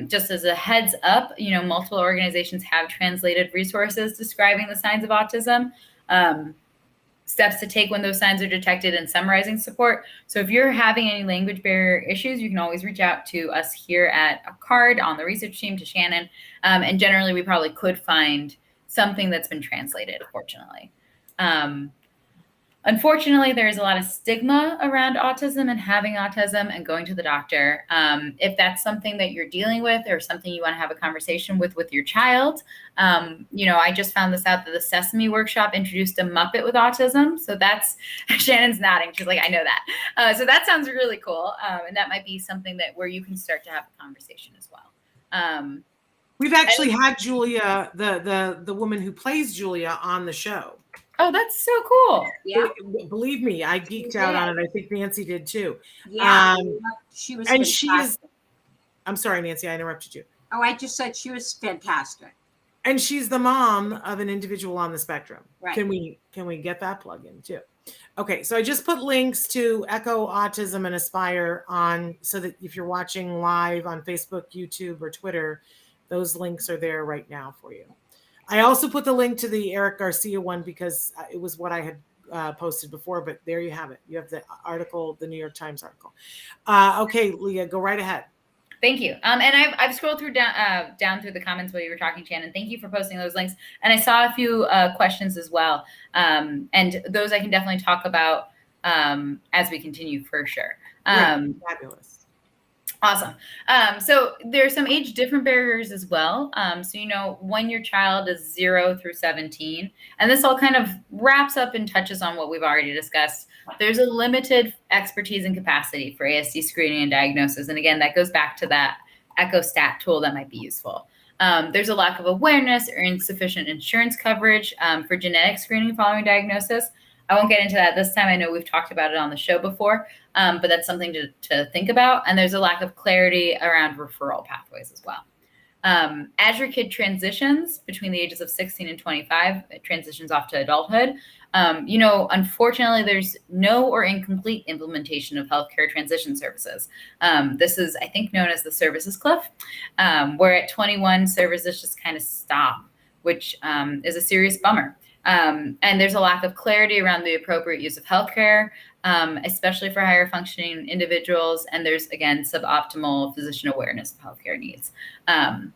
Just as a heads up, multiple organizations have translated resources describing the signs of autism, steps to take when those signs are detected, and summarizing support. So if you're having any language barrier issues, you can always reach out to us here at a card on the research team, to Shannon. And generally, we probably could find something that's been translated, fortunately. Unfortunately, there's a lot of stigma around autism and having autism and going to the doctor. If that's something that you're dealing with or something you want to have a conversation with your child, I just found this out that the Sesame Workshop introduced a Muppet with autism. So that's, Shannon's nodding. She's like, I know that. So that sounds really cool. And that might be something where you can start to have a conversation as well. We've actually had Julia, the woman who plays Julia, on the show. Oh, that's so cool. Yeah. Believe me, I geeked out on it. I think Nancy did too. Yeah. She was and fantastic. she is, I'm sorry, Nancy, I interrupted you. Oh, I just said she was fantastic. And she's the mom of an individual on the spectrum. Right. Can we get that plug in too? Okay, so I just put links to Echo Autism and Aspire on, so that if you're watching live on Facebook, YouTube, or Twitter, those links are there right now for you. I also put the link to the Eric Garcia one because it was what I had posted before, but there you have it. You have the article, the New York Times article. Okay, Leah, go right ahead. Thank you. And I've scrolled through down through the comments while you were talking, Shannon. Thank you for posting those links. And I saw a few questions as well. And those I can definitely talk about as we continue for sure. Fabulous. Awesome. So there's some age different barriers as well. So, when your child is 0 through 17, and this all kind of wraps up and touches on what we've already discussed, there's a limited expertise and capacity for ASD screening and diagnosis. And again, that goes back to that EchoStat tool that might be useful. There's a lack of awareness or insufficient insurance coverage for genetic screening following diagnosis. I won't get into that this time. I know we've talked about it on the show before, but that's something to think about. And there's a lack of clarity around referral pathways as well. As your kid transitions between the ages of 16 and 25, it transitions off to adulthood. Unfortunately, there's no or incomplete implementation of healthcare transition services. This is, I think, known as the services cliff, where at 21, services just kind of stop, which is a serious bummer. And there's a lack of clarity around the appropriate use of healthcare, especially for higher functioning individuals. And there's, again, suboptimal physician awareness of healthcare needs. And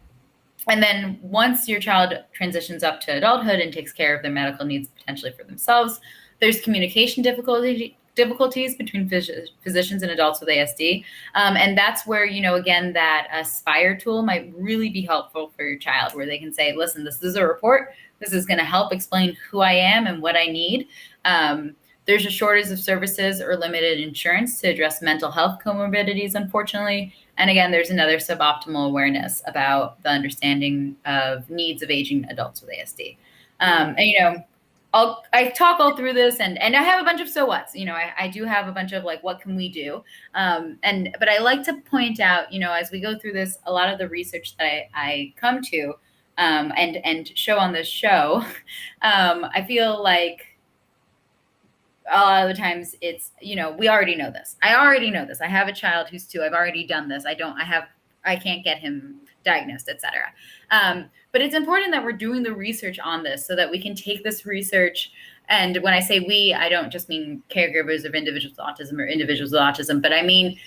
then once your child transitions up to adulthood and takes care of their medical needs potentially for themselves, there's communication difficulties between physicians and adults with ASD. And that's where, again, that Aspire tool might really be helpful for your child, where they can say, listen, this is a report. This is going to help explain who I am and what I need. There's a shortage of services or limited insurance to address mental health comorbidities, unfortunately. And again, there's another suboptimal awareness about the understanding of needs of aging adults with ASD. I talk all through this and I have a bunch of so what's, I do have a bunch of what can we do? But I like to point out, as we go through this, a lot of the research that I come to and show on this show, I feel like a lot of the times it's, we already know this. I already know this. I have a child who's 2. I've already done this. I can't get him diagnosed, etc. But it's important that we're doing the research on this so that we can take this research. And when I say we, I don't just mean caregivers of individuals with autism or individuals with autism, but I mean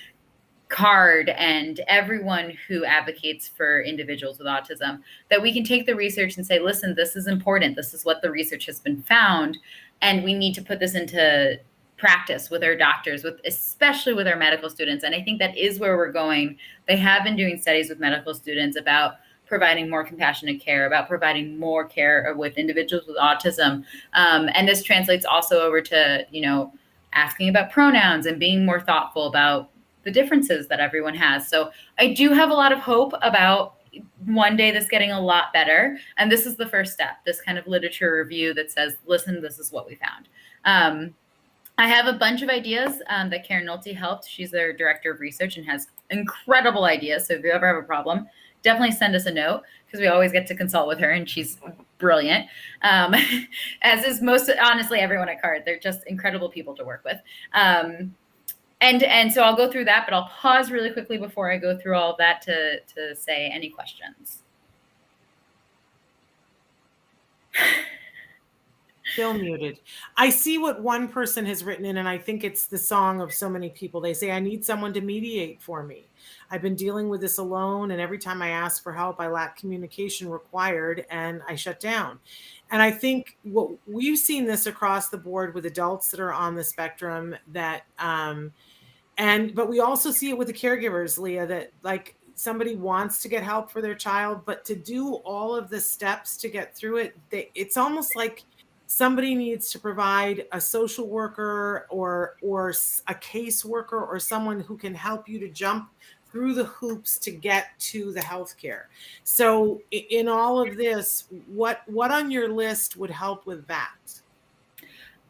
CARD and everyone who advocates for individuals with autism, that we can take the research and say, listen, this is important. This is what the research has been found. And we need to put this into practice with our doctors, especially with our medical students. And I think that is where we're going. They have been doing studies with medical students about providing more compassionate care, about providing more care with individuals with autism. And this translates also over to, asking about pronouns and being more thoughtful about the differences that everyone has. So I do have a lot of hope about one day this getting a lot better. And this is the first step, this kind of literature review that says, listen, this is what we found. I have a bunch of ideas that Karen Nolte helped. She's their director of research and has incredible ideas. So if you ever have a problem, definitely send us a note, because we always get to consult with her and she's brilliant. As is honestly, everyone at CARD. They're just incredible people to work with. And so I'll go through that, but I'll pause really quickly before I go through all of that to say any questions. Still muted. I see what one person has written in, and I think it's the song of so many people. They say, I need someone to mediate for me. I've been dealing with this alone, and every time I ask for help, I lack communication required and I shut down. And I think what we've seen this across the board with adults that are on the spectrum, that but we also see it with the caregivers, Leah, that like somebody wants to get help for their child, but to do all of the steps to get through it, it's almost like somebody needs to provide a social worker or a caseworker or someone who can help you to jump through the hoops to get to the healthcare. So in all of this, what on your list would help with that?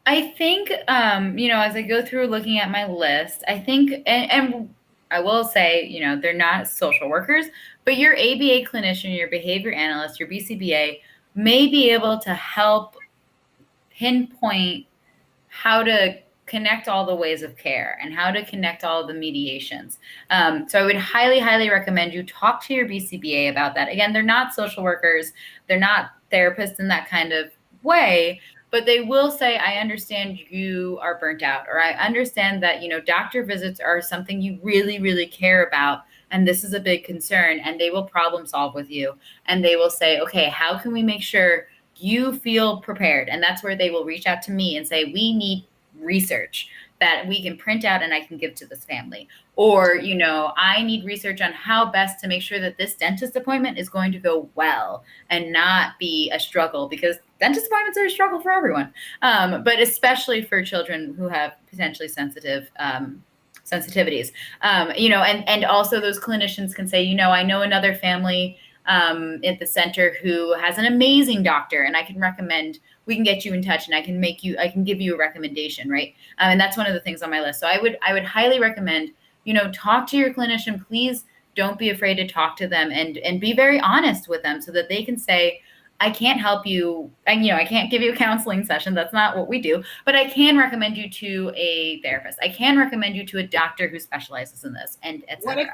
I think, as I go through looking at my list, I think, and I will say, they're not social workers, but your ABA clinician, your behavior analyst, your BCBA may be able to help pinpoint how to connect all the ways of care and how to connect all the mediations. So I would highly, highly recommend you talk to your BCBA about that. Again, they're not social workers. They're not therapists in that kind of way, but they will say, I understand you are burnt out, or I understand that, doctor visits are something you really, really care about. And this is a big concern. And they will problem solve with you. And they will say, okay, how can we make sure you feel prepared? And that's where they will reach out to me and say, we need research that we can print out and I can give to this family. Or, I need research on how best to make sure that this dentist appointment is going to go well and not be a struggle, because dentist appointments are a struggle for everyone. But especially for children who have potentially sensitive sensitivities. And also those clinicians can say, I know another family at the center who has an amazing doctor, and I can recommend, we can get you in touch, and I can give you a recommendation, right? And that's one of the things on my list. So I would highly recommend, talk to your clinician. Please don't be afraid to talk to them and be very honest with them so that they can say, I can't help you. And, I can't give you a counseling session. That's not what we do, but I can recommend you to a therapist. I can recommend you to a doctor who specializes in this, and et cetera.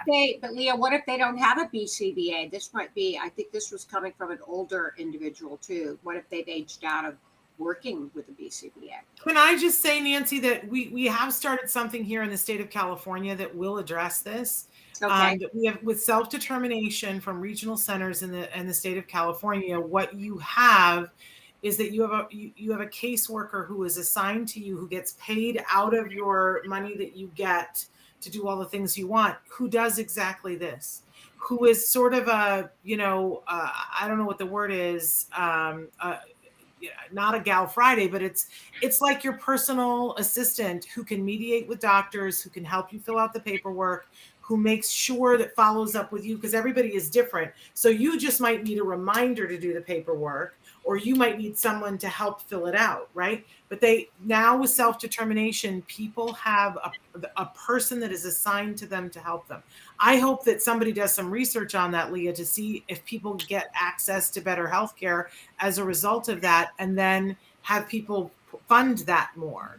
Leah, what if they don't have a BCBA? This might be, I think this was coming from an older individual too. What if they've aged out of working with a BCBA? Can I just say, Nancy, that we have started something here in the state of California that will address this. Okay. We have, with self-determination from regional centers in the state of California, what you have is that you have a caseworker who is assigned to you, who gets paid out of your money that you get to do all the things you want, who does exactly this, who is sort of a, I don't know what the word is, not a Gal Friday, but it's like your personal assistant who can mediate with doctors, who can help you fill out the paperwork, who makes sure that follows up with you, because everybody is different. So you just might need a reminder to do the paperwork, or you might need someone to help fill it out, right? But now with self-determination, people have a person that is assigned to them to help them. I hope that somebody does some research on that, Leah, to see if people get access to better healthcare as a result of that, and then have people fund that more.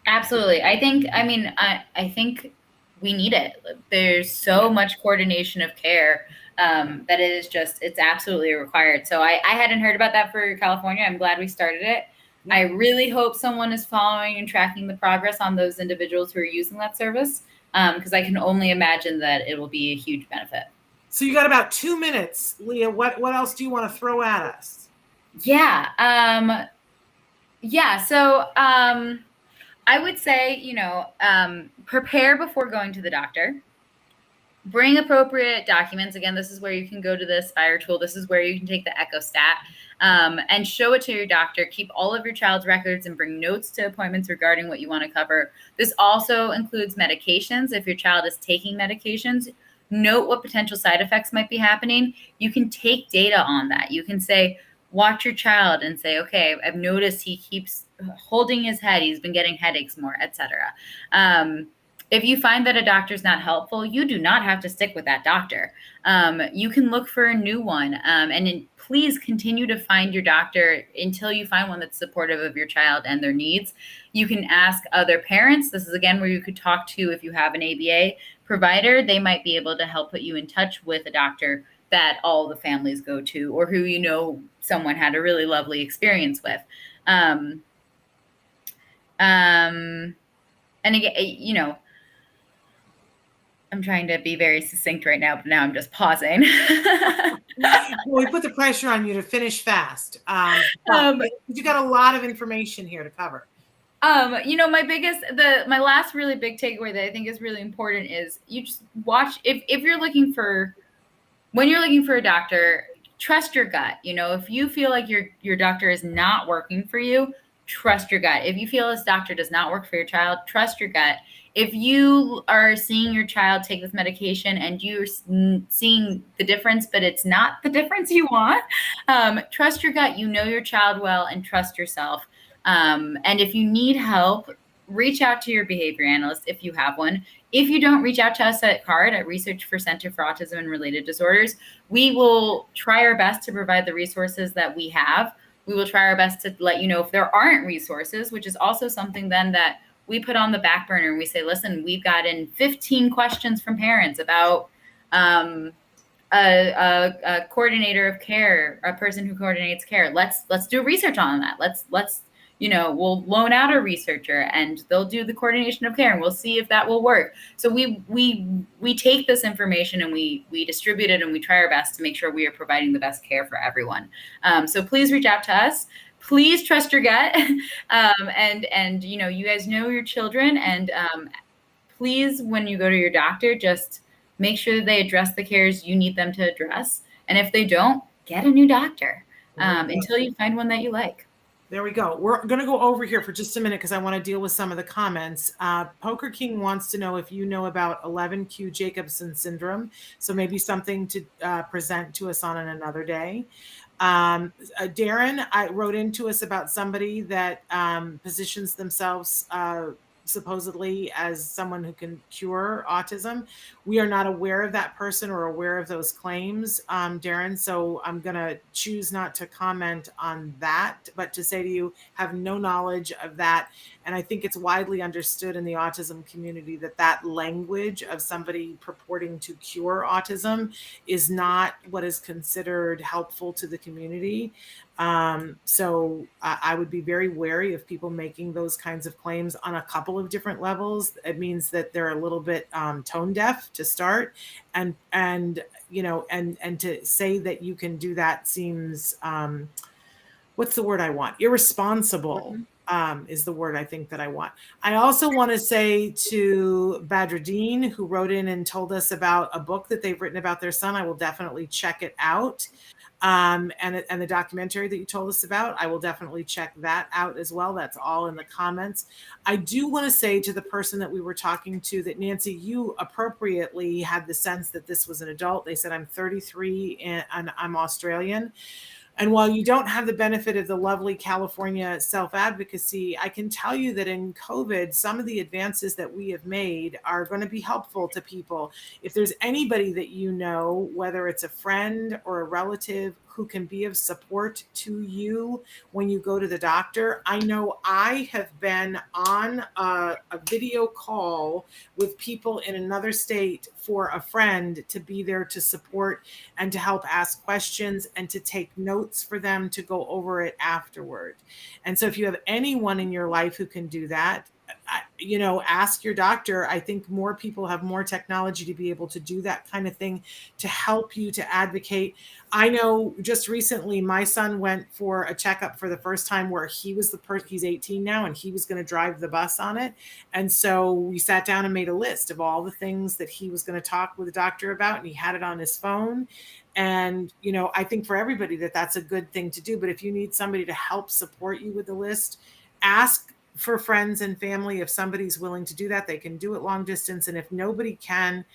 Absolutely. I think we need it. There's so much coordination of care that it's absolutely required. So I hadn't heard about that for California. I'm glad we started it. Yeah. I really hope someone is following and tracking the progress on those individuals who are using that service, because I can only imagine that it will be a huge benefit. So you got about 2 minutes, Leah. What else do you want to throw at us? Yeah. So I would say, prepare before going to the doctor. Bring appropriate documents. Again, this is where you can go to the Aspire tool. This is where you can take the EchoStat and show it to your doctor. Keep all of your child's records and bring notes to appointments regarding what you want to cover. This also includes medications. If your child is taking medications, note what potential side effects might be happening. You can take data on that. You can say, watch your child and say, okay, I've noticed he keeps holding his head. He's been getting headaches more, etc. If you find that a doctor is not helpful, you do not have to stick with that doctor. You can look for a new one. And please continue to find your doctor until you find one that's supportive of your child and their needs. You can ask other parents. This is, again, where you could talk to, if you have an ABA provider, they might be able to help put you in touch with a doctor that all the families go to, or who someone had a really lovely experience with. And again, I'm trying to be very succinct right now, but now I'm just pausing. Well, we put the pressure on you to finish fast. You got a lot of information here to cover. My last really big takeaway that I think is really important is you just watch, if you're looking for, when you're looking for a doctor, trust your gut. If you feel like your doctor is not working for you, trust your gut. If you feel this doctor does not work for your child, trust your gut. If you are seeing your child take this medication and you're seeing the difference, but it's not the difference you want, trust your gut. You know your child well, and trust yourself. And if you need help, reach out to your behavior analyst if you have one. If you don't, reach out to us at CARD, at Research for Center for Autism and Related Disorders. We will try our best to provide the resources that we have. We will try our best to let you know if there aren't resources, which is also something then that we put on the back burner, and we say, listen, we've gotten 15 questions from parents about a coordinator of care, a person who coordinates care. Let's do research on that. Let's we'll loan out a researcher and they'll do the coordination of care, and we'll see if that will work. So we take this information and we distribute it, and we try our best to make sure we are providing the best care for everyone. So please reach out to us. Please trust your gut. And you guys know your children, and please, when you go to your doctor, just make sure that they address the cares you need them to address. And if they don't, get a new doctor until you find one that you like. There we go. We're going to go over here for just a minute because I want to deal with some of the comments. Poker King wants to know if you know about 11q Jacobson syndrome. So maybe something to present to us on another day. Darren, wrote into us about somebody that positions themselves supposedly as someone who can cure autism. We are not aware of that person or aware of those claims, Darren. So I'm going to choose not to comment on that, but to say to you, have no knowledge of that. And I think it's widely understood in the autism community that that language of somebody purporting to cure autism is not what is considered helpful to the community. So I would be very wary of people making those kinds of claims on a couple of different levels. It means that they're a little bit tone deaf to start, and to say that you can do that seems what's the word I want? Irresponsible. Is the word I think that I want. I also want to say to Badruddin, who wrote in and told us about a book that they've written about their son, I will definitely check it out. And the documentary that you told us about, I will definitely check that out as well. That's all in the comments. I do want to say to the person that we were talking to that, Nancy, you appropriately had the sense that this was an adult. They said, I'm 33 and I'm Australian. And while you don't have the benefit of the lovely California self-advocacy, I can tell you that in COVID, some of the advances that we have made are going to be helpful to people. If there's anybody that you know, whether it's a friend or a relative who can be of support to you when you go to the doctor. I know I have been on a video call with people in another state for a friend to be there to support and to help ask questions and to take notes for them to go over it afterward. And so if you have anyone in your life who can do that, ask your doctor. I think more people have more technology to be able to do that kind of thing to help you to advocate. I know just recently my son went for a checkup for the first time where he was he's 18 now and he was going to drive the bus on it. And so we sat down and made a list of all the things that he was going to talk with the doctor about, and he had it on his phone. And, I think for everybody that's a good thing to do. But if you need somebody to help support you with the list, ask for friends and family. If somebody's willing to do that, they can do it long distance. And if nobody can,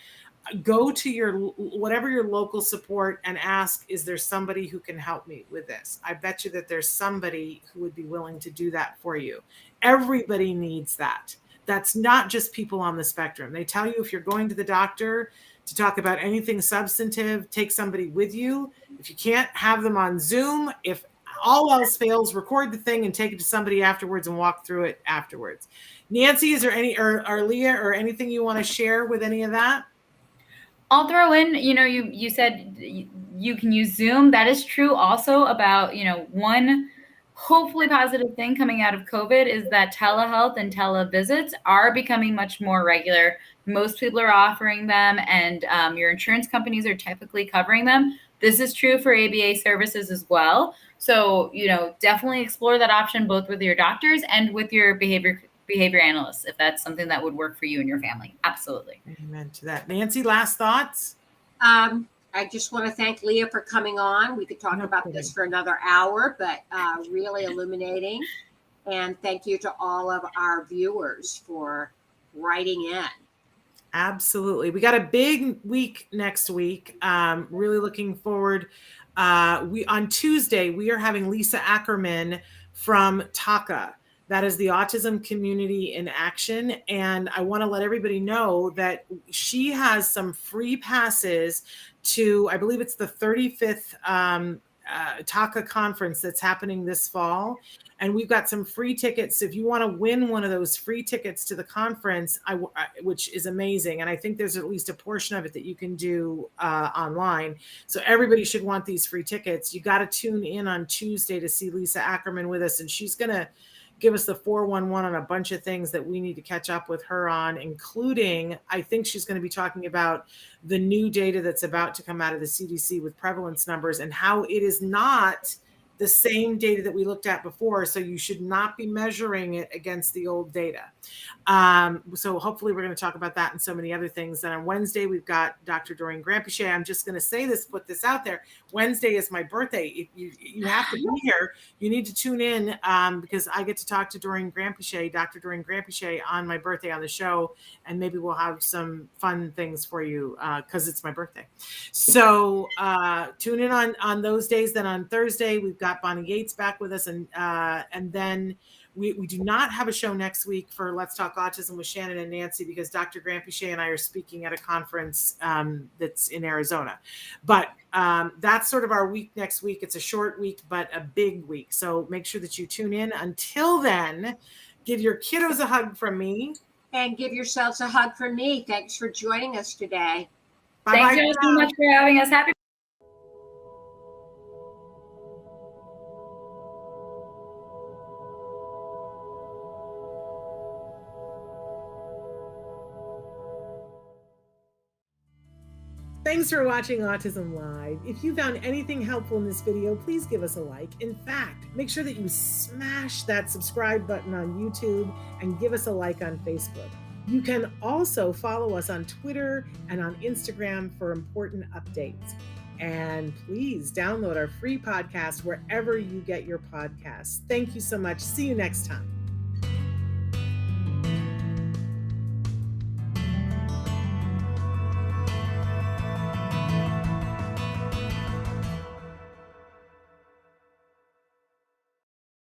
go to whatever your local support and ask, is there somebody who can help me with this? I bet you that there's somebody who would be willing to do that for you. Everybody needs that. That's not just people on the spectrum. They tell you if you're going to the doctor to talk about anything substantive, take somebody with you. If you can't, have them on Zoom. If all else fails, record the thing and take it to somebody afterwards and walk through it afterwards. Nancy, is there any, or Leah, or anything you want to share with any of that? I'll throw in, you said you can use Zoom. That is true also about, one hopefully positive thing coming out of COVID is that telehealth and televisits are becoming much more regular. Most people are offering them, and your insurance companies are typically covering them. This is true for ABA services as well. So, definitely explore that option both with your doctors and with your behavior analysts, if that's something that would work for you and your family. Absolutely. Amen to that. Nancy, last thoughts? I just want to thank Leah for coming on. We could talk about this for another hour, but really illuminating. And thank you to all of our viewers for writing in. Absolutely. We got a big week next week. Really looking forward. On Tuesday, we are having Lisa Ackerman from TACA. That is the Autism Community in Action. And I want to let everybody know that she has some free passes to, I believe it's the 35th TACA conference that's happening this fall. And we've got some free tickets. If you want to win one of those free tickets to the conference, which is amazing. And I think there's at least a portion of it that you can do online. So everybody should want these free tickets. You got to tune in on Tuesday to see Lisa Ackerman with us. And she's going to give us the 411 on a bunch of things that we need to catch up with her on, including, I think she's going to be talking about the new data that's about to come out of the CDC with prevalence numbers and how it is not the same data that we looked at before. So you should not be measuring it against the old data. So hopefully we're going to talk about that and so many other things. And on Wednesday, we've got Dr. Doreen Grampiche. I'm just going to say this, put this out there. Wednesday is my birthday. If you have to be here, you need to tune in because I get to talk to Doreen Grampiche, Dr. Doreen Grampiche, on my birthday on the show. And maybe we'll have some fun things for you because it's my birthday. So tune in on those days. Then on Thursday, we've got Bonnie Yates back with us. And then we do not have a show next week for Let's Talk Autism with Shannon and Nancy because Dr. Grampiche and I are speaking at a conference that's in Arizona. But that's sort of our week next week. It's a short week, but a big week. So make sure that you tune in. Until then, give your kiddos a hug from me. And give yourselves a hug from me. Thanks for joining us today. Bye-bye. Thank you so much for having us. Happy Thanks for watching Autism Live. If you found anything helpful in this video, please give us a like. In fact, make sure that you smash that subscribe button on YouTube and give us a like on Facebook. You can also follow us on Twitter and on Instagram for important updates. And please download our free podcast wherever you get your podcasts. Thank you so much. See you next time.